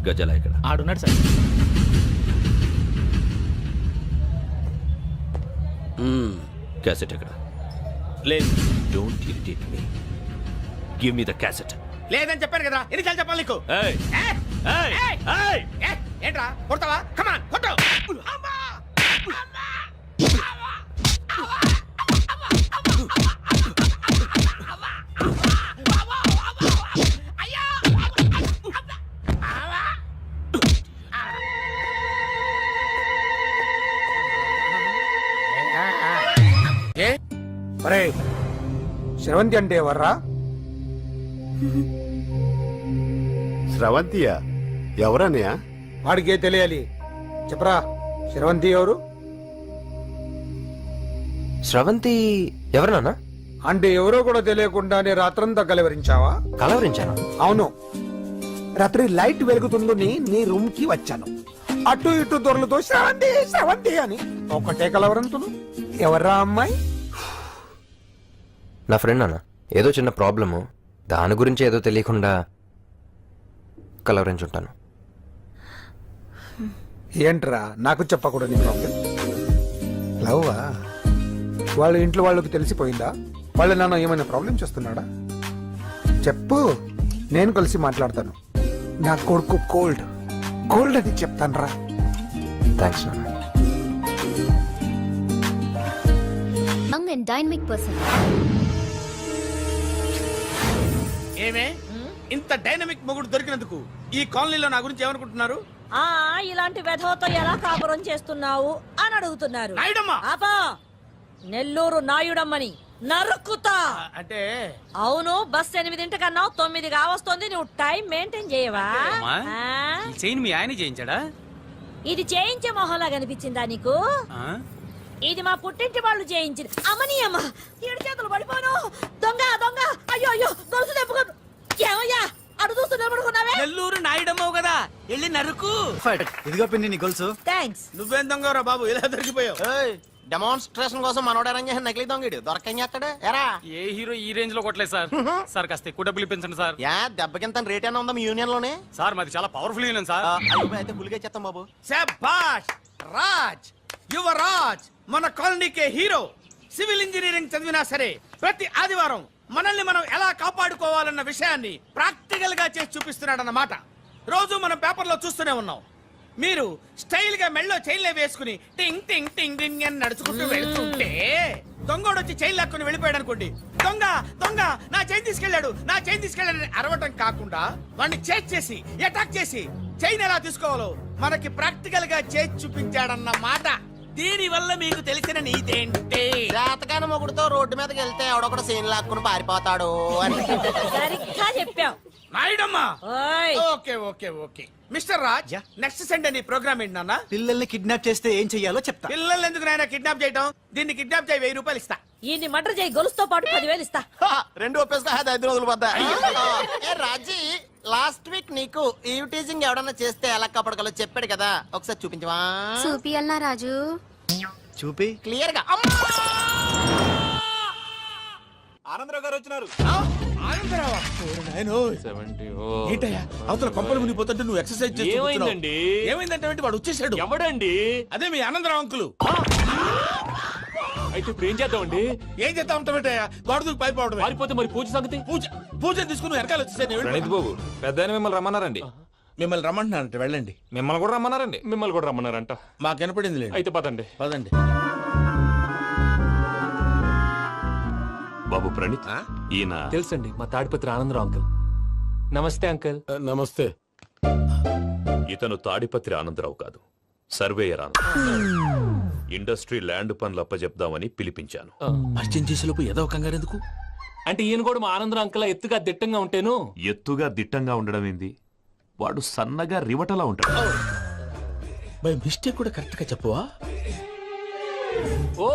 గజల ఇక్కడ ఆడున్నాడు సార్. క్యాసెట్ ఎక్కడ? లేదు. Don't irritate me. Give me the cassette. లేదని చెప్పాను కదా, ఎన్నిసార్లు చెప్పాలి నీకు? ఏయ్ ఏయ్ ఏయ్ ఏంట్రా కొడతావా? కమాన్ కొట్టు. అరే శ్రవంతి అంటే ఎవర్రా? స్రవంతియా? ఎవరన్నయ్య? వాడికే తెలియాలి. చెప్పరా, శ్రవంతి ఎవరు? స్రవంతి ఎవరు నాన్న? అంటే ఎవరో కూడా తెలియకుండానే రాత్రంతా కలవరించావా? కలవరించాను. అవును, రాత్రి లైట్ వెలుగుతుందని నీ రూమ్ కి వచ్చాను. అటు ఇటు దొరలతో శ్రవంతి శ్రవంతి అని ఒకటే కలవరంతులు. ఎవర్రా అమ్మాయి? నా ఫ్రెండ్ నాన్న, ఏదో చిన్న ప్రాబ్లము, దాని గురించి ఏదో తెలియకుండా కలవరించుంటాను. ఏంట్రా నాకు చెప్పకూడదు ప్రాబ్లం? లవ్వా? వాళ్ళ ఇంట్లో వాళ్ళకి తెలిసిపోయిందా? వాళ్ళ నాన్న ఏమైనా ప్రాబ్లం చేస్తున్నాడా? చెప్పు, నేను కలిసి మాట్లాడతాను. నా కొడుకు కోల్డ్ కోల్డ్ అని చెప్తాను రా. థ్యాంక్స్ నాన్న. Young and dynamic person. ఏమే ఇంత డైనమిక్ మొగుడు దొరికినందుకు ఈ కాలనీలో నా గురించి ఏమనుకుంటున్నారు? ఇలాంటి వెధవతో ఎలా కాపురం చేస్తున్నావు అని అడుగుతున్నారు. నాయుడమ్మ! ఆపా! నెల్లూరు నాయుడమ్మని నరుక్కుతా. అంటే అవును, బస్ 8 9 కావస్తుంది. నువ్వు టైం మెయింటైన్ చేయవా? చైన్ మీ ఆయన చేయించాడా? ఇది చేయించే మొహంలా కనిపించిందా నీకు? ఇది మా పుట్టింటి వాళ్ళు చేయించింది. అమ్మని అమ్మ, 7 చేతులు పడిపోను. దొంగ దొంగ! అయ్యో అయ్యో, గొలుసు తెప్పుకో. ఏమయ్యా అడు చూస్తూ నిలబడుకున్నావే? నెల్లూరు నాయుడమ్మవు కదా, వెళ్ళి నరుకు. ఇదిగో పిన్ని నీ గొలుసు. థ్యాంక్స్. నువ్వేం దొంగరా బాబు, ఇలా దొరికిపోయావు? డెమాన్స్ట్రేషన్ కోసం మనోడు అరేంజ్ చేసిన నకిలీ దొంగడు దొరకని చేస్తాడు. ఎరా ఏ హీరో ఈ రేంజ్ లో కొట్టలేదు సార్. సార్ కాస్త ఎక్కువ డబ్బులు ఇప్పించండి సార్. యా దెబ్బకింత రేట్ అయినా ఉందా మీ యూనియన్ లోనే? సార్ మాది చాలా పవర్ఫుల్ యూనియన్ సార్. అయితే గులిగా చేస్తాం బాబు. శభాష్ రాజ్, యువరాజ్, మన కాలనీకే హీరో. సివిల్ ఇంజనీరింగ్ చదివినా సరే ప్రతి ఆదివారం మనల్ని మనం ఎలా కాపాడుకోవాలన్న విషయాన్ని ప్రాక్టికల్ గా చేసి చూపిస్తున్నాడన్నమాట. రోజు మనం పేపర్లో చూస్తూనే ఉన్నాం. మీరు స్టైల్ గా మెళ్ళో చైన్లే వేసుకుని టింగ్ టింగ్ టింగ్ టింగ్ అని నడుచుకుంటూ వెళ్తుంటే దొంగోడు వచ్చి చైన్ లాక్కుని వెళ్ళిపోయాడు అనుకోండి. దొంగ దొంగ నా చైన్ తీసుకెళ్లాడు, నా చైన్ తీసుకెళ్లాడని అరవటం కాకుండా వాడిని చేజ్ చేసి అటాక్ చేసి చైన్ ఎలా తీసుకోవాలో మనకి ప్రాక్టికల్ గా చేసి చూపించాడన్న మాట. దీని వల్ల మీకు తెలిసిన నీతేంటి? జాతకాన మొగుడుతో రోడ్డు మీదకి వెళ్తే ఎవడొకడు సీన్ లాక్కుని పారిపోతాడు అని. సరిగ్గా చెప్పావు నాయుడమ్మా. ఓయ్. Okay okay okay mister Raj, next Sunday నీ ప్రోగ్రామ్ ఏంటి నాన్న? పిల్లల్ని కిడ్నాప్ చేస్తే ఏం చెయ్యాలో చెప్తా. పిల్లల్ని ఎందుకు నాయన కిడ్నాప్ చేయటం? దీన్ని కిడ్నాప్ చేయి, 1000 రూపాయలు ఇస్తా. ఈయన్ని మటర్ చేయి, గొలుసుతో పాటు 10,000 ఇస్తా. 2 ఒప్పేసుకో, 5 రోజులు పడ్డా. ఏ రాజీ, లాస్ట్ వీక్ నీకు ఈవ్ టీజింగ్ ఎవడన్నా చేస్తే ఎలా కాపాడగలో చెప్పాడు కదా, ఒకసారి చూపించవా? చూపియల్నా రాజు? చూపి క్లియర్ గా. ఆనందరావు గారు వచ్చినారు. ఆనందరావా? ఏంటయ్యా అవతల కొంపలు మునిగిపోతుంటే నువ్వు ఎక్సర్సైజ్ చేస్తూ ఏమైందండి? ఏమైందంటే వాడు వచ్చేసాడు. ఎవడండి? అదే మీ ఆనందరావు అంకులు. అయితే ఇప్పుడు ఏం చేద్దామండి? ఏం చేస్తా ఉంటావేటయ్యా, వాడు పైపోవడం. పారిపోతే మరి పూజ సంగతి? పూజ తీసుకుని వెనకాల వచ్చేసాను. బాబు పెద్ద మిమ్మల్ని రమ్మన్నారండి. మిమ్మల్ని రమ్మంటున్నారంట, వెళ్ళండి. మిమ్మల్ని కూడా రమ్మన్నారండి. మిమ్మల్ని కూడా రమ్మన్నారంట. మాకు వినపడింది. అయితే పదండి. పదండి. బాబు ప్రణీత్, ఈయన తెలుసండి, మా తాడిపత్రి ఆనందరావు అంకుల్. నమస్తే అంకుల్. నమస్తే. ఇతను తాడిపత్రి ఆనందరావు కాదు, సర్వేయర్ ఆనందరావు. ఇండస్ట్రీ ల్యాండ్ పనులు అప్పచెప్దామని పిలిపించాను. పరిచయం చేసేలోపు ఏదో కంగారు ఎందుకు? అంటే ఈయన కూడా మా ఆనందరావు అంకుల్ ఎత్తుగా దిట్టంగా ఉంటేను. ఎత్తుగా దిట్టంగా ఉండడం ఏంది, వాడు సన్నగా రివటలా ఉంటాడు. బై మిస్టేక్ కూడా కరెక్ట్ గా చెప్పవా? ఓ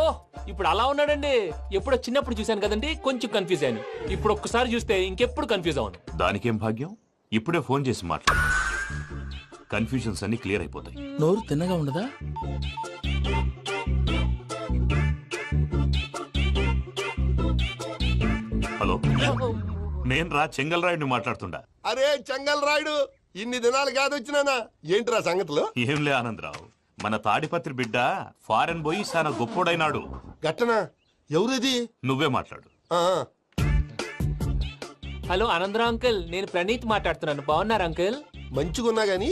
ఇప్పుడు అలా ఉన్నాడండి. ఎప్పుడో చిన్నప్పుడు చూశాను కదండి, కొంచెం కన్ఫ్యూజ్ అయ్యాను. ఇప్పుడు ఒక్కసారి చూస్తే ఇంకెప్పుడు కన్ఫ్యూజ్ అవ్వను. దానికేం భాగ్యం, ఇప్పుడే ఫోన్ చేసి మాట్లాడు, కన్ఫ్యూజన్స్ అన్ని క్లియర్ అయిపోతాయి. నోరు తిన్నగా ఉండదా? హలో, నేను రా చెంగల్ రాయుడిని మాట్లాడుతుండా. అరే చెంగల్ రాయుడు, ఇన్ని దినాలు కాదు వచ్చినానా? ఏంట్రా సంగతులు? ఏంలే ఆనందరావు, మన తాడిపత్రి బిడ్డ ఫారెన్ పోయి చాలా గొప్పోడైనాడు. గట్టనా? ఎవరిది? నువ్వే మాట్లాడు. హలో ఆనందరావు అంకుల్, నేను ప్రణీత్ మాట్లాడుతున్నాను. బాగున్నారు అంకుల్? మంచిగున్నా గాని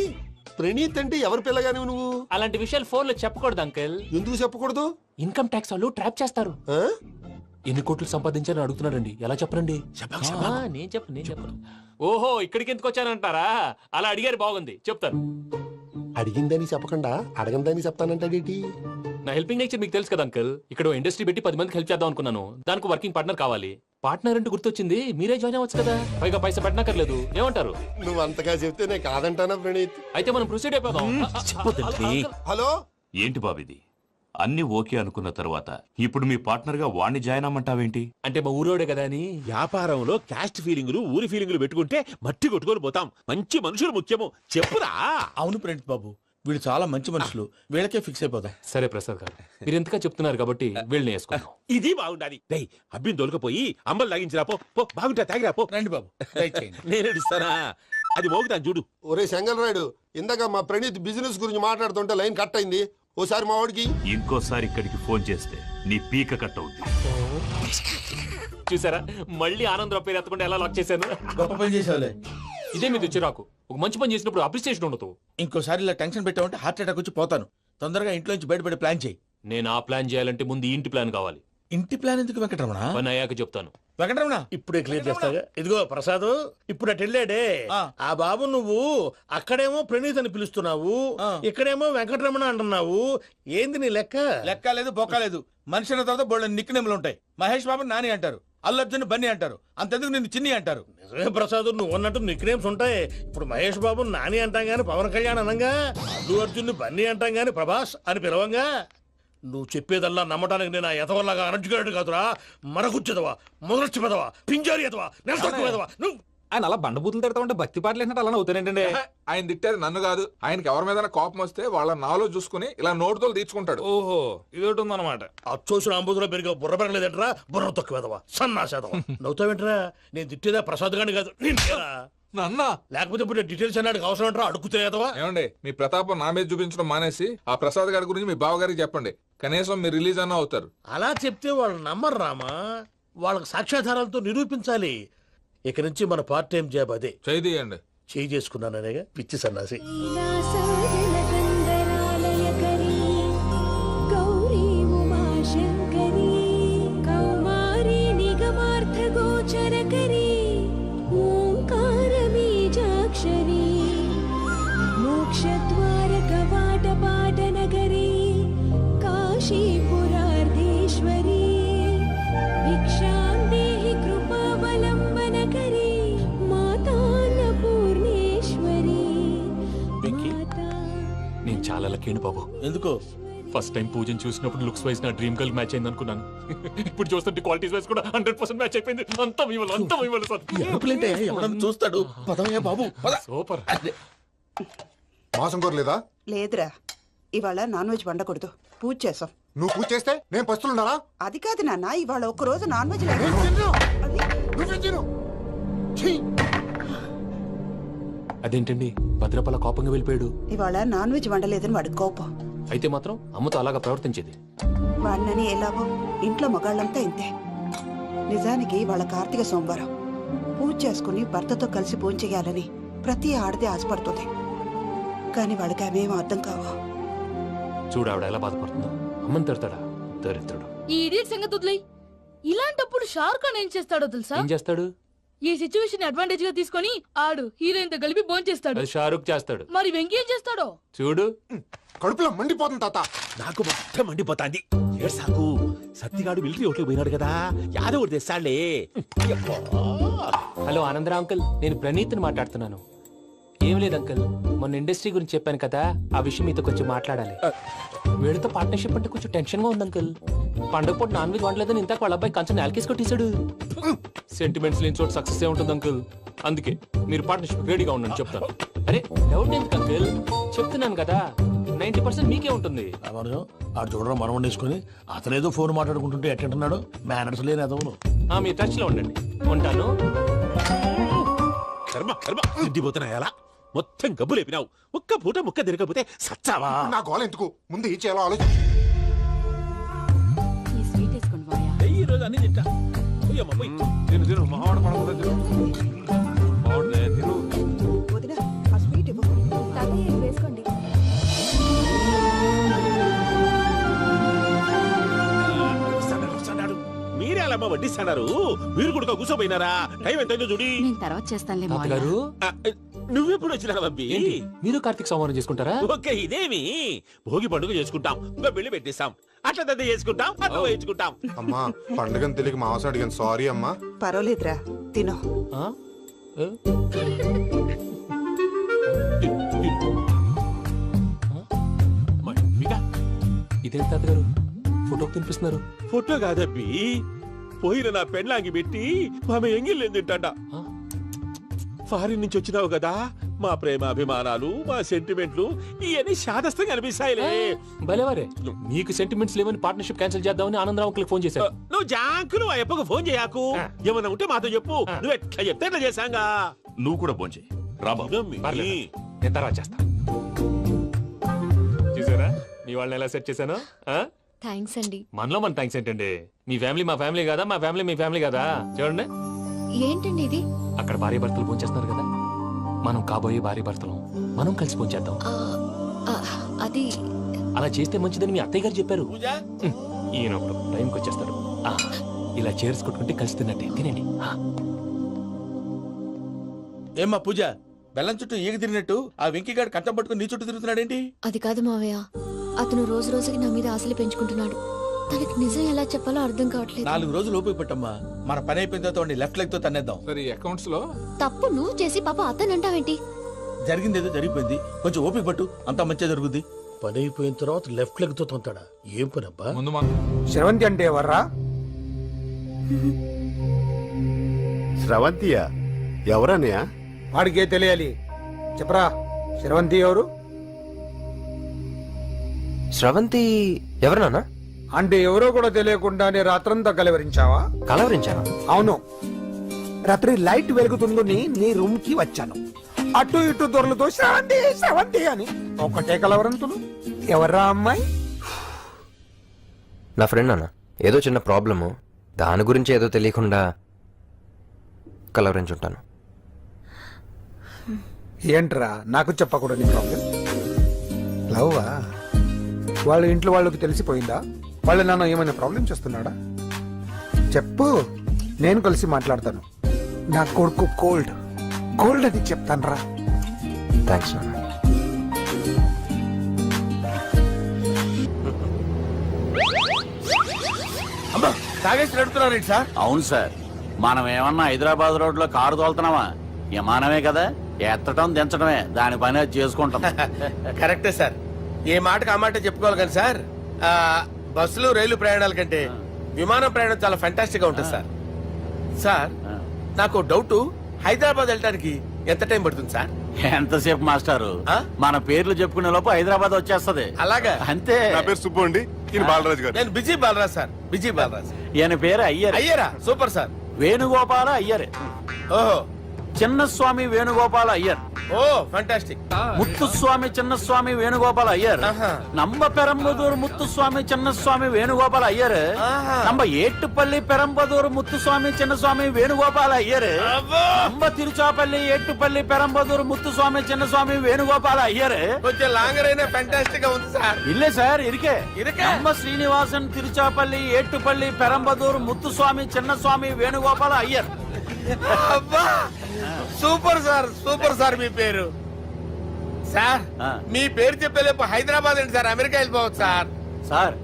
ప్రణీత్ అంటే ఎవరి పిల్లగాని నువ్వు? అలాంటి విషయాలు ఫోన్ లో చెప్పకూడదు అంకుల్. ఎందుకు చెప్పకూడదు? ఇన్కమ్ ట్యాక్స్ వాళ్ళు ట్రాప్ చేస్తారు. ఎన్ని కోట్లు సంపాదించాలని అడుగుతున్నారండి, ఎలా చెప్పరండి? నేను చెప్పను. ఓహో, ఇక్కడికి ఎందుకు వచ్చానంటారా? అలా అడిగారు, బాగుంది, చెప్తాను. అడిగిందని చెప్పకుండా అడగందని చెప్తానంటాడేటి? నా హెల్పింగ్ నేచర్ మీకు తెలుసు కదా అంకుల్. ఇక్కడ ఇండస్ట్రీ పెట్టి 10 మందికి హెల్ప్ చేద్దాం అనుకున్నాను. దానికి వర్కింగ్ పార్ట్నర్ కావాలి. పార్ట్నర్ అంటే గుర్తొచ్చింది, మీరే జాయిన్ అవ్వచ్చు కదా, పైగా పైసా పెట్టనక్కర్లేదు. ఏమంటారు? నువ్వు అంతగా చెప్తే నేను కాదంటానా ప్రణీత్? అయితే మనం ప్రొసీడ్ అయిపోదాం. హలో, ఏంటి బాబిది, అన్ని ఓకే అనుకున్న తర్వాత ఇప్పుడు మీ పార్ట్నర్ గా వాణ్ణి జాయిన్ అమ్మంటావేంటి? అంటే మా ఊరోడే కదా అని. వ్యాపారంలో క్యాస్ట్ ఫీలింగులు ఊరి ఫీలింగులు పెట్టుకుంటే మట్టి కొట్టుకొని పోతాం. మంచి మనుషులు ముఖ్యము చెప్పురా. అవును ప్రణీత్ బాబు, వీళ్ళు చాలా మంచి మనుషులు, వీళ్ళకే ఫిక్స్ అయిపోదాం. సరే ప్రసాద్ గారు, మీరు ఎంతగా చెప్తున్నారు కాబట్టి వీళ్ళని వేసుకుంటాం. ఇది బాగుండాలి. డై అబ్బిని దొలకపోయి అమ్మలు తాగించిరా పో. పో బాగుంటా తాగిరా పో. రండి బాబు, దయచేయండి. నేను ఇస్తానా? అది మోగుతాను చూడు. ఒరే సెంగల్ రాయుడు, ఇందాక మా ప్రణీత్ బిజినెస్ గురించి మాట్లాడుతుంటే లైన్ కట్ అయింది. ఓసారి మా వాడికి ఇంకోసారి ఇక్కడికి ఫోన్ చేస్తే నీ పీక కట్ అవుద్ది. చూసారా, మళ్ళీ ఆనందరావు పేరు ఎత్తకుండా ఎలా లాక్ చేశాను. గొప్ప పని చేసేవాళ్ళే. ఇదే మీద చిరాకు. ఒక మంచి పని చేసినప్పుడు అప్రిసియేషన్ ఉండదు. ఇంకోసారి ఇలా టెన్షన్ పెట్టామంటే హార్ట్ అటాక్ వచ్చి పోతాను. తొందరగా ఇంట్లో నుంచి బయటపడే ప్లాన్ చేయి. నేను ఆ ప్లాన్ చేయాలంటే ముందు ఈ ఇంటి ప్లాన్ కావాలి. ఇంటి ప్లాన్ ఎందుకు వెంకటరమణ? పని అయ్యాక చెప్తాను. వెంకటరమణ ఇప్పుడే క్లియర్ చేస్తాగా. ఇదిగో ప్రసాద్, ఇప్పుడు అటు వెళ్ళాడే ఆ బాబు, నువ్వు అక్కడేమో ప్రణీత్ అని పిలుస్తున్నావు, ఇక్కడేమో వెంకటరమణ అంటున్నావు. ఏంది నీ లెక్క? లెక్క లేదు, బొక్క లేదు. మనిషి అన్న తర్వాత బోళ్ళ నిక్నెములు ఉంటాయి. మహేష్ బాబు నాని అంటారు, అల్లు అర్జున్ బన్నీ అంటారు, అంతెందుకు నిన్ను చిన్ని అంటారు. నిజమే ప్రసాద్, నువ్వు అన్నట్టు నిక్నేమ్స్ ఉంటాయి. ఇప్పుడు మహేష్ బాబు నాని అంటాం గాని పవన్ కళ్యాణ్ అనంగా, అల్లు అర్జున్ బన్నీ అంటాం గాని ప్రభాస్ అని పిలవంగా. నువ్వు చెప్పేదల్లా నమ్మటానికి నేను ఎతవల్లాగా అనర్జుకేటెడ్ కాదురా. మరగుచ్చదవా, మొదలచ్చి పెదవా, పింజారి ఎదవా, నెలసొక్కుదవా నువ్వు. ఆయన అలా బండబూతులు తిడతా ఉంటే భక్తి పాటలు ఏంటంటే అలా అవుతానంటే. ఆయన తిట్టేది నన్ను కాదు, ఆయనకి ఎవరి మీద కోపం వస్తే వాళ్ళ నాలో చూసుకుని ఇలా నోటుతో తీర్చుకుంటాడు. ఓహో, ఇదొకటి ఉందన్నమాట. అచ్చోసిన అంబుధులో పెరిగే బుర్ర పెరగలేదంటరా, బుర్ర తొక్కువేదవా, సన్నాసేదవా. నవ్వుతావేంటరా? నేను తిట్టేదా ప్రసాద్ గాని కాదు, నేనేరా. నాన్న లేకపోతే ఇప్పుడు డీటెయిల్స్ అన్నాడు అవసరం అంటారా? అడుగుతాయేదవా? ఏమండి, మీ ప్రతాపం నా మీద చూపించడం మానేసి ఆ ప్రసాద్ గారి గురించి మీ బావగారికి చెప్పండి. కనీసం మీరు రిలీజ్ అన్న అవుతారు. అలా చెప్తే వాళ్ళు నమ్మరు రామా. వాళ్ళకి సాక్ష్యాధారాలతో నిరూపించాలి. ఇక నుంచి మన పార్ట్ టైం జాబ్ అదే. చేయండి. చేయి చేసుకున్నాననేగా పిచ్చి సన్నాసి. నేను చాలా లక్కీ బాబు. ఎందుకు? ఫస్ట్ టైం పూజను చూసినప్పుడు లుక్స్ వైజ్ నా డ్రీమ్ గర్ల్ మ్యాచ్ అయింది అనుకున్నాను. ఇప్పుడు చూస్తుంటే క్వాలిటీస్ వైజ్ కూడా 100% మ్యాచ్ అయిపోయింది. అంతా మీ వల్ల, అంతా మీ వల్ల సార్. చూస్తాడు. పదవయ్యా బాబు, సూపర్. మాసం కోరలేదా? లేదురా, ఇవాళ నాన్ వెజ్ వండకూడదు, పూజ చేసాం. నువ్వు పూజ చేస్తే నేను పస్తులున్నారా? అది కాదు నాన్న, ఇవాళ ఒక్కరోజు నాన్ వెజ్ లేదు. అదేంటండి భద్రపల కోపంగా వెళ్ళిపోయాడు? ఇవాళ నాన్ వెజ్ వండలేదని వాడి కోపం. అయితే మాత్రం అమ్మతో అలాగా ప్రవర్తించేది. వాడినని ఎలాగో ఇంట్లో మగాళ్ళంతా ఇంతే. నిజానికి వాళ్ళ కార్తీక సోమవారం పూజ చేసుకుని భర్తతో కలిసి పూజ చేయాలని ప్రతి ఆడది ఆశపడుతుంది. కానీ వాడికి అవేమో అర్థం కావు. చూడు ఆవిడ ఎలా బాధపడుతుందో. అమ్మని తిడతాడా దరిద్రుడు. ఈ ఇడియట్ సంగతి వదిలేయ్. ఇలాంటప్పుడు షారుఖ్ ఖాన్ ఏం చేస్తాడో తెలుసా? ఏం చేస్తాడు? ఈ సిచ్యువేషన్ అడ్వాంటేజ్ గా తీసుకొని ఆడు హీరోయిన్ తో కలిపి బోన్ చేస్తాడు. అది షారుఖ్ చేస్తాడు. మరి వెంకీ ఏం చేస్తాడో చూడు. కడుపులో మండిపోతుంది తాత. నాకు మొత్తం మండిపోతాంది. సాకు సత్తిగాడు మిలిటరీ ఓట్లు పోయినాడు కదా, యాదవ్ ఒకటి తెస్తాడులే. హలో ఆనందరా అంకుల్, నేను ప్రణీత్ని మాట్లాడుతున్నాను. ఏం లేదు అంకుల్, మొన్న ఇండస్ట్రీ గురించి చెప్పాను కదా, ఆ విషయం మీతో కొంచెం మాట్లాడాలి. వీళ్ళతో పార్ట్నర్షిప్ అంటే కొంచెం టెన్షన్ గా ఉంది అంకుల్. పండుగ పూట నాన్ వెజ్ వండలేదని ఇంతకు వాళ్ళ అబ్బాయి కంచెం నేలకేసి కొట్టేశాడు. సెంటిమెంట్స్ లేని చోట సక్సెస్ ఏ ఉంటుంది అంకుల్. అందుకే మీరు పార్ట్నర్షిప్ రెడీగా ఉండండి చెప్తాను. అరే డౌట్ ఎందుకు అంకుల్, చెప్తున్నాను కదా 90% మీకే ఉంటుంది. ఆడు చూడడం మనం వండేసుకొని అతనేదో ఫోన్ మాట్లాడుకుంటుంటే ఎట్టంటున్నాడు. మేనర్స్ లేని అదవును. మీ టచ్ లో ఉండండి. ఉంటాను. కర్మ కర్మ తిండిపోతున్నాయలా మొత్తం గబ్బు లేపినావు. ఒక్క పూట ముక్క తిరగకపోతే సచ్చావా? నా గోల ఎందుకు, ముందు ఈ చేయాలో ఆలోచించు. ఈ రోజు అన్ని తింటా. తిను మావాడు పడకుండా తిను. వదినా, ఆ స్వీట్ ఇవ్వు. వేసుకోండి. మీరే అలా వడ్డిస్తున్నారు. మీరు కూడా కూర్చోపోయినారా? టైం ఎంతైందో చూడి. తర్వాత చేస్తానులే తాతగారు, నువ్వెప్పుడు వచ్చినా బంబి? మీరు కార్తీక్ సంహారం చేసుకుంటారా? ఓకే, ఇదేమి భోగి పండుగ చేసుకుంటాం, ఇంకా పెళ్లి పెట్టేస్తాం, అట్లా దద్ద చేసుకుంటాం, అట్లా వేయించుకుంటాం. అమ్మా పండుగని తెలియక మాంసం అడిగాను, సారీ అమ్మా. పర్వాలేదురా, తినో. ఇదేంటి తాతగారు ఫోటోకి తినిపిస్తున్నారు? ఫోటో కాదబ్బి, పోయిన నా పెళ్ళాంగి పెట్టి ఆమె ఎంగిల్లేం తింటాడ. ఫారిన్ నుంచి వచ్చినావు కదా, మా ప్రేమ అభిమానాలు, మా సెంటిమెంట్లు ఇవన్నీ శాదస్తంగా అనిపిస్తాయిలే. భలేవారే, మీకు సెంటిమెంట్స్ లేవని పార్ట్నర్షిప్ క్యాన్సిల్ చేద్దామని ఆనందరావు అంకుల్ ఫోన్ చేశారు. నువ్వు జాంకులు ఆ అప్పకు ఫోన్ చేయకు. ఏమన్నా ఉంటే మాతో చెప్పు. నువ్వు ఎట్లా చెప్తే ఎట్లా చేశాంగా. నువ్వు కూడా ఫోన్ చేయి రాబాబు. నేను తర్వాత చేస్తా. చూసారా మీ వాళ్ళని ఎలా సెట్ చేశాను? థ్యాంక్స్ అండి. మనలో మన థ్యాంక్స్ ఏంటండి? మీ ఫ్యామిలీ మా ఫ్యామిలీ కదా, మా ఫ్యామిలీ మీ ఫ్యామిలీ కదా. చూడండి, ఏంటండి ఇది? అక్కడ భార్య భర్తలు ఫోన్ చేస్తున్నారు కదా, మనం కాబోయే భార్య భర్తలు మనం కలిసి ఫోన్ చేద్దాం. అది అలా చేస్తే మంచిదని మీ అత్తయ్య గారు చెప్పారు. ఈయన ఒకడు టైంకి వచ్చేస్తాడు. ఇలా చేర్స్ కొట్టుకుంటే కలిసి తిన్నట్టే. తినండి. ఏమ్మా పూజ, బెల్లం చుట్టూ ఈగ తిరిగినట్టు ఆ వెంకీగాడు కంచం పట్టుకుని నీ చుట్టూ తిరుగుతున్నాడేంటి? అది కాదు మావయ్య, అతను రోజు రోజుకి నా మీద ఆశలు పెంచుకుంటున్నాడు. తనకి నిజం ఎలా చెప్పాలో అర్థం కావట్లేదు. 4 రోజులు ఓపిక పట్టమ్మా, మన పని అయిపోయిన తర్వాత లెఫ్ట్ లెగ్ తో తన్నేద్దాం. సరే అకౌంట్స్ లో తప్పు నువ్వు చేసి పాప అతను అంటావేంటి? జరిగింది ఏదో జరిగిపోయింది, కొంచెం ఓపిక పట్టు, అంతా మంచిగా జరుగుద్ది. పని అయిపోయిన తర్వాత లెఫ్ట్ లెగ్ తో తొంతాడా? ఏం పని అబ్బా? ముందు శ్రవంతి అంటే ఎవర్రా? స్రవంతియా? ఎవరన్నయ్య? వాడికే తెలియాలి. చెప్పరా, శ్రవంతి ఎవరు? శ్రవంతి ఎవరు నాన్న? అంటే ఎవరో కూడా తెలియకుండానే రాత్రంతా కలవరించావా? కలవరించాను. అవును, రాత్రి లైట్ వెలుగుతుందని నీ రూమ్ కి వచ్చాను. అటు ఇటు దొరలతో శ్రవంతి శ్రవంతి అని ఒకటే కలవరంతులు. ఎవర్రా అమ్మాయి? నా ఫ్రెండ్ అన్న, ఏదో చిన్న ప్రాబ్లము, దాని గురించి ఏదో తెలియకుండా కలవరించుంటాను. ఏంట్రా నాకు చెప్పకూడదు నీ ప్రాబ్లం? లవ్వా? వాళ్ళ ఇంట్లో వాళ్ళకి తెలిసిపోయిందా? వాళ్ళ నాన్న ఏమైనా ప్రాబ్లం చేస్తున్నాడా? చెప్పు, నేను కలిసి మాట్లాడతాను. నా కొడుకు కోల్డ్ కోల్డ్ అని చెప్తాను రా. థ్యాంక్స్ నాన్న. అమ్మా, తాగేసి నడుపుతున్నారేంటి సార్? అవును సార్, మనం ఏమన్నా హైదరాబాద్ రోడ్ లో కారు తోలుతున్నావా? విమానమే కదా, ఎత్తటం దించడమే, దాని పని అది చేసుకుంటాం. కరెక్టే సార్, ఏ మాటకు ఆ మాట చెప్పుకోవాలి కానీ సార్, బస్సులు రైలు ప్రయాణాల కంటే విమానం ప్రయాణం చాలా ఫెంటాస్టిక్ గా ఉంటుంది సార్. సార్, నాకు డౌట్, హైదరాబాద్ వెళ్ళడానికి ఎంత టైం పడుతుంది సార్? ఎంతసేపు మాస్టారు, మన పేర్లు చెప్పుకునే లోపు హైదరాబాద్ వచ్చేస్తది. అలాగా? అంతే. నా పేరు సుబ్బు అండి, ఈయన బాలరాజు గారు. నేను busy Balaraj sir, busy Balaraj. ఈయన పేరు అయ్యర్. అయ్యరా? Super sir. వేణుగోపాల అయ్యర్. ఓహో, చిన్నస్వామి వేణుగోపాల అయ్యర్. ఓ ఫంటాస్టిక్. ముత్తుస్వామి చిన్నస్వామి వేణుగోపాల అయ్యర్. நம்ம பெரம்பதூர் முத்துசுவாமி சின்னசுவாமி வேணுகோபால ஐயர். நம்ம ஏட்டுப்பள்ளி பெரம்பதூர் முத்துசுவாமி சின்னசுவாமி வேணுகோபால ஐயர். நம்ம తిరుచాపల్లి ఏట్టుపల్లి పెరంబదూర్ ముత్తుస్వామి చిన్నస్వామి వేణుగోపాల అయ్యర్. కొంచెం లాంగర్ అయినా ఫంటాస్టిక్ గా ఉంది సార్. ఇల్లే సార్ ఇరికే. நம்ம శ్రీనివాసన్ తిరుచాపల్లి ఏట్టుపల్లి పెరంబదూర్ ముత్తుస్వామి చిన్నస్వామి వేణుగోపాల అయ్యర్. అబ్బా, సూపర్ సార్, సూపర్ సార్. మీ పేరు సార్, మీ పేరు చెప్పేలేపు హైదరాబాద్ ఏంటి సార్, అమెరికా వెళ్ళిపోవచ్చు సార్. సార్,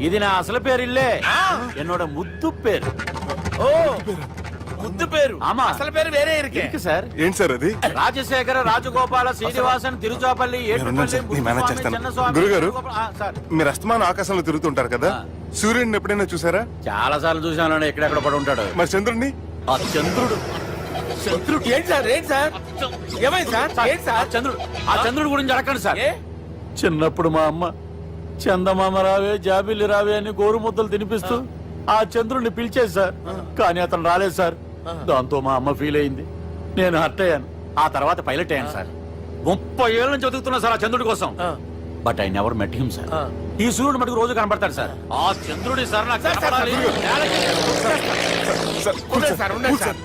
ఇది నా అసలు పేరు ఇల్లే, என்னோட ముద్దు పేరు. ఓ, ముద్దు పేరు. ఆమా, అసలు పేరు వేరే ఇరికి సార్. ఏంటి సార్ అది? రాజశేఖర రాజగోపాల శ్రీనివాసన్ తిరుచాపల్లి గురుగారు, మీరు అస్తమానం ఆకాశంలో తిరుగుతుంటారు కదా, సూర్యుడిని ఎప్పుడైనా చూసారా? చాలా సార్లు చూసాను, ఎక్కడెక్కడ పడి ఉంటాడు. మరి చంద్రుడిని? ఆ చంద్రుడు. చంద్రుడు ఏంటి సార్? ఏంటి సార్? ఏమైంది సార్? ఏంటి సార్? చంద్రుడు. ఆ చంద్రుడు గురించి అడగండి సార్. చిన్నప్పుడు మా అమ్మ చందమామ రావే జాబిల్లి రావే అని గోరు ముద్దలు తినిపిస్తూ ఆ చంద్రుడిని పిలిచేది సార్, కానీ అతను రాలేదు సార్. దాంతో మా అమ్మ ఫీల్ అయింది, నేను హర్ట్ అయ్యాను. ఆ తర్వాత పైలట్ అయ్యాను సార్. 30 ఏళ్ళ నుంచి చదువుతున్నా సార్ ఆ చంద్రుడి కోసం. But I never met him sir. ఈ సూర్యుడు మటుకు రోజు కనబడతాడు సార్. ఆ చంద్రుడి సార్ నాకు కనపడాలి.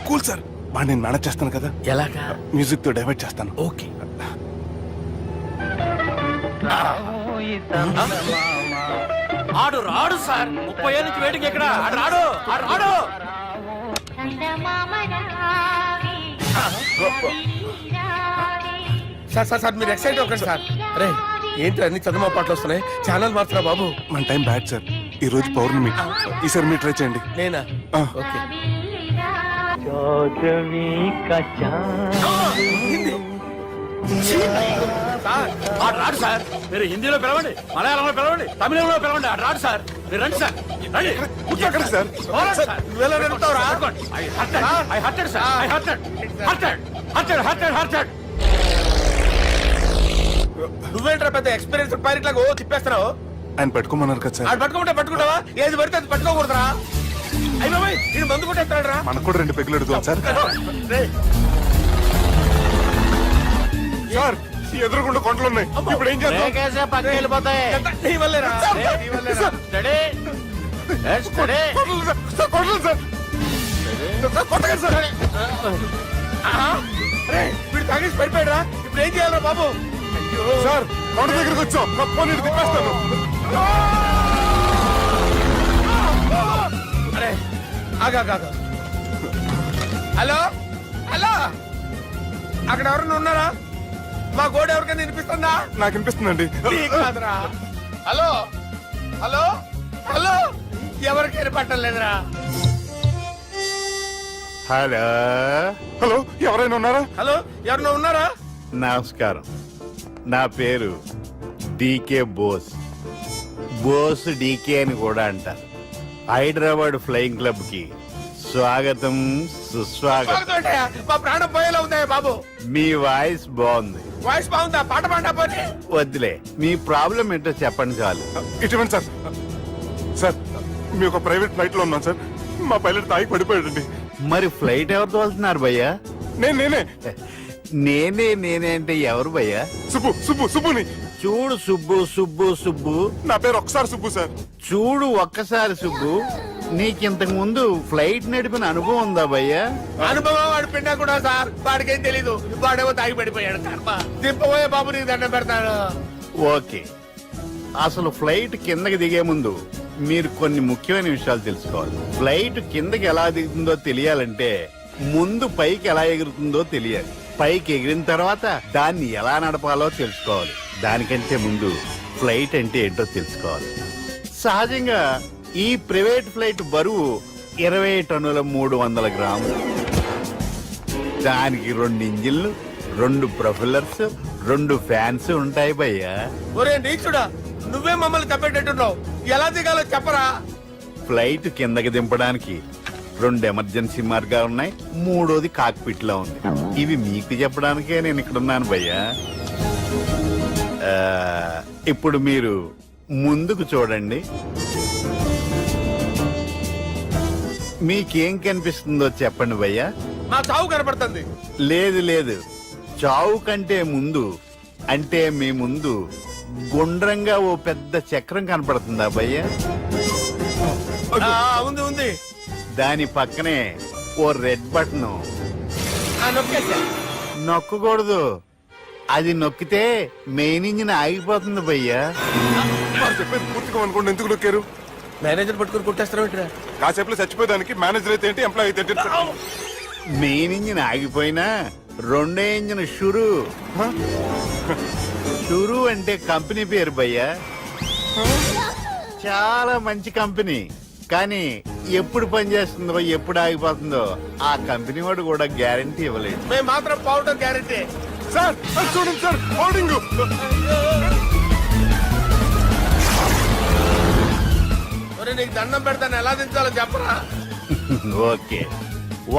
కూల్ సార్, బాగా నేను మేనేజ్ చేస్తాను కదా. ఎలాగా? మ్యూజిక్ తో డైవర్ట్ చేస్తాను. ఓకే. ఆడు రాడు సార్, 30 ఏళ్ళ నుంచి వేటికి ఎక్కడ ఆడు రాడు. ఆడు రాడు. సార్ సార్ సార్, మీరు ఎక్సైట్ అవ్వకండి సార్. అరే ఏంటి అన్ని చదువు పాటలు వస్తున్నాయి, ఛానల్ మారుతున్నా బాబు. మన టైం బ్యాడ్ సార్, ఈ రోజు పౌర్ణమి. ఈసారి మీరు ట్రై చేయండి. నేనా? ఓకే. ఆడు రాడు సార్. మీరు హిందీలో పిలవండి, మలయాళంలో పిలవండి, తమిళంలో పిలవండి, ఆడు రాడు సార్. మీరు రండి సార్, రండి. ఎక్కడ సార్? పోరాడు sir. I hurted, sir. I hurted. నువ్వేంట్రా పెద్ద ఎక్స్పీరియన్స్ పైరెట్ లాగా ఓ తిప్పేస్తున్నావు? ఆయన పెట్టుకోమన్నారు కదా సార్. ఆడు పట్టుకుంటావా? ఏది పడితే అది పట్టుకోకూడదురా. అయ్యి బాబాయ్ నేను మందు కొట్టేస్తాడు రా. మనకు కూడా 2 పెగ్గులు ఎడుగుతాం సార్. సార్ ఎదురుకుండా కొండలు ఉన్నాయి, ఇప్పుడు ఏం చేద్దాం? పక్కకి వెళ్ళిపోతాయి. నీ వల్లేరా. కొట్టలేదు సార్. కొట్టలేదు సార్. వీడు తాగేసి పడిపోయాడు రా. ఇప్పుడు ఏం చేయాలరా బాబు? సార్ కొండ దగ్గరికి వచ్చాం, పోనీ తిప్పేస్తాను. అరే ఆగా. హలో హలో, అక్కడ ఎవరన్నా ఉన్నారా? మా గోడ ఎవరికైనా వినిపిస్తుందా? నాకు వినిపిస్తుందండి. నీకు కాదురా. హలో హలో హలో, ఎవరికి వినపట్టలేదురా. హలో హలో, ఎవరైనా ఉన్నారా? హలో ఎవరన్నా ఉన్నారా? నమస్కారం, నా పేరు డీకే బోస్. బోస్ డీకే అని కూడా అంటారు. హైదరాబాద్ ఫ్లయింగ్ క్లబ్ కి స్వాగతం, సుస్వాగతం. స్వాగతం. మా ప్రాణం పోయేలా ఉందా బాబు? మీ వాయిస్ బాగుంది. వాయిస్ బాగుందా? పాట పాడా పోనీ. వద్దులే, మీ ప్రాబ్లం ఏంటో చెప్పండి చాలు. ఇటువంటి సార్. సార్ మీ ఒక ప్రైవేట్ ఫ్లైట్ లో ఉన్నాం సార్. మా పైలట్ తాగి పడిపోయాడండి. మరి ఫ్లైట్ ఎవరు తోలుతున్నారు భయ్యా? నేనే నేనే అంటే ఎవరు భయ్యా? సుబ్బుని. చూడు సుబ్బు. నా పేరు ఒకసారి సుబ్బు సార్. చూడు ఒక్కసారి సుబ్బు, నీకింతకు ముందు ఫ్లైట్ నడిపిన అనుభవం ఉందా భయ్యా? అనుభవం వాడు పిండా కూడా సార్. వాడికేం తెలీదు. వాడేమో తాగి పడిపోయాడు. కర్మ. దింపబోయే బాబు నీకు దండం పెడతాడు. ఓకే, అసలు ఫ్లైట్ కిందకి దిగే ముందు మీరు కొన్ని ముఖ్యమైన విషయాలు తెలుసుకోవాలి. ఫ్లైట్ కిందకి ఎలా దిగుతుందో తెలియాలంటే ముందు పైకి ఎలా ఎగురుతుందో తెలియాలి. పైకి ఎగిరిన తర్వాత దాన్ని ఎలా నడపాలో తెలుసుకోవాలి. దానికంటే ముందు ఫ్లైట్ అంటే ఏంటో తెలుసుకోవాలి. సహజంగా ఈ ప్రైవేట్ ఫ్లైట్ బరువు 20 టన్నుల 300 గ్రాములు. దానికి 2 ఇంజిన్లు, 2 ప్రొఫెల్లర్స్, 2 ఫ్యాన్స్ ఉంటాయి భయ్యా. ఒరే నీచుడా, నువ్వే మమ్మల్ని తప్పేటట్టున్నావు. ఎలా దిగాలో చెప్పరా? ఫ్లైట్ కిందకి దింపడానికి 2 ఎమర్జెన్సీ మార్గాలు ఉన్నాయి, 3వది కాక్పిట్ లో ఉంది. ఇవి మీకు చెప్పడానికే నేను ఇక్కడ ఉన్నాను భయ్యా. ఇప్పుడు మీరు ముందుకు చూడండి. మీకేం కనిపిస్తుందో చెప్పండి భయ్యా. మా చావు కనపడుతుంది. లేదు, చావు కంటే ముందు అంటే మీ ముందు గుండ్రంగా ఓ పెద్ద చక్రం కనపడుతుందా భయ్యా? ఉంది. దాని పక్కనే ఓ రెడ్ బటన్. నొక్కకూడదు, అది నొక్కితే మెయిన్ ఇంజిన్ ఆగిపోతుంది భయ్యా. చెప్పేది పూర్తిగా అనుకోండి. ఎందుకు నొక్కారు? మేనేజర్ పట్టుకుని కుట్టేస్తారా? కాసేపులో చచ్చిపోయేదానికి మేనేజర్ అయితే ఏంటి, ఎంప్లాయ్ అయితే ఏంటి? మెయిన్ ఇంజిన్ ఆగిపోయినా 2వ ఇంజిన్ షురు అంటే కంపెనీ పేరు భయ్యా. చాలా మంచి కంపెనీ, కానీ ఎప్పుడు పనిచేస్తుందో ఎప్పుడు ఆగిపోతుందో ఆ కంపెనీ వాడు కూడా గ్యారంటీ ఇవ్వలేదు. మేము మాత్రం పౌడర్ గ్యారంటీ. సార్ చూడండి సార్, హోర్డింగ్. నీకు దండం పెడతాను, ఎలా దించాలో చెప్పరా? ఓకే,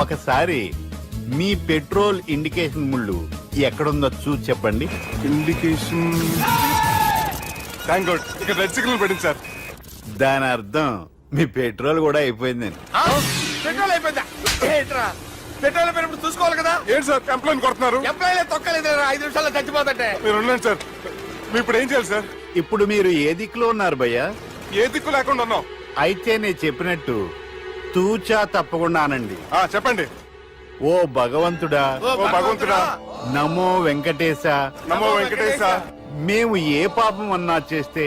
ఒకసారి మీ పెట్రోల్ ఇండికేషన్ ముళ్ళు ఎక్కడుందో చూసి చెప్పండి. ఇండికేషన్. థ్యాంక్ గాడ్, ఇక్కడ రెడ్ సిగ్నల్ పడింది సార్. దాని అర్థం మీ పెట్రోల్ కూడా అయిపోయిందని. పెట్రోల్ అయిపోయిందా? ఏంట్రా పెట్రోల్ అయిపోయినప్పుడు చూసుకోవాలి కదా. ఏంటి సార్ ఎంప్లాయ్ కొడుతున్నారు? ఎంప్లాయీలే తొక్కలేదు. 5 నిమిషాల్లో చచ్చిపోతుంటే మీరు ఉండండి సార్. మీరు ఇప్పుడు ఏం చేయాలి సార్? ఇప్పుడు మీరు ఏ దిక్కులో ఉన్నారు భయ్యా? ఏ దిక్కు లేకుండా ఉన్నాం. అయితే నేను చెప్పినట్టు తూచా తప్పకుండా అనండి. చెప్పండి. ఓ భగవంతుడా, ఓ భగవంతుడా, నమో వెంకటేశ, నమో వెంకటేశ. మేము ఏ పాపం అన్నా చేస్తే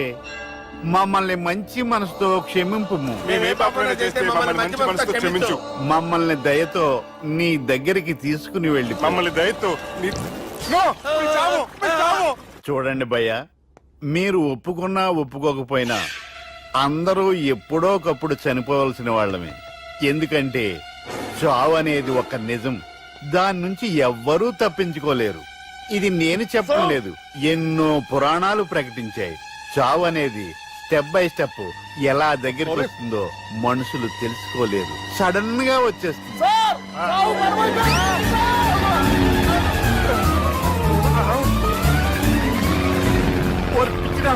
మమ్మల్ని మంచి మనసుతో క్షమింపు. మేమే పాపమైనా చేస్తే మమ్మల్ని మంచి మనసుతో క్షమించు. మమ్మల్ని దయతో నీ దగ్గరికి తీసుకుని వెళ్ళి మమ్మల్ని దయతో చూడండి భయ్య, మీరు ఒప్పుకున్నా ఒప్పుకోకపోయినా అందరూ ఎప్పుడో ఒకప్పుడు చనిపోవలసిన వాళ్ళమే. ఎందుకంటే చావు అనేది ఒక నిజం, దాని నుంచి ఎవ్వరూ తప్పించుకోలేరు. ఇది నేను చెప్పడం లేదు, ఎన్నో పురాణాలు ప్రకటించాయి. చావు అనేది స్టెప్ బై స్టెప్ ఎలా దగ్గరికి వస్తుందో మనుషులు తెలుసుకోలేరు, సడన్ గా వచ్చేస్తుంది.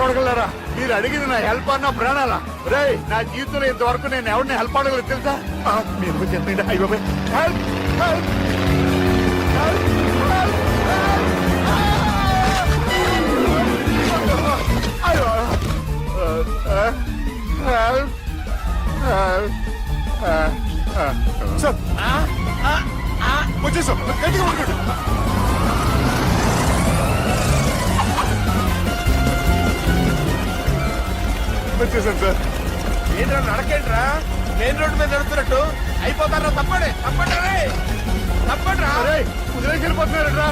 అడగలరా, మీరు అడిగింది నా హెల్ప్ అన్న ప్రాణాలా? రే, నా జీవితంలో ఇంతవరకు నేను ఎవరిని హెల్ప్ అడగలేదు తెలుసా? మీరు చెప్పండి. అయ్యో, హెల్ప్ హెల్ప్ వచ్చేసాం, గట్టిగా పట్టుకోండి. వచ్చేసాను సార్. ఏంట్రా నడకేంట్రా, మెయిన్ రోడ్డు మీద నడుస్తున్నట్టు అయిపోతారా? తప్పండి తప్పండి రే, తప్పండి రా. కుదిరేసి వెళ్ళిపోతున్నారట్రా.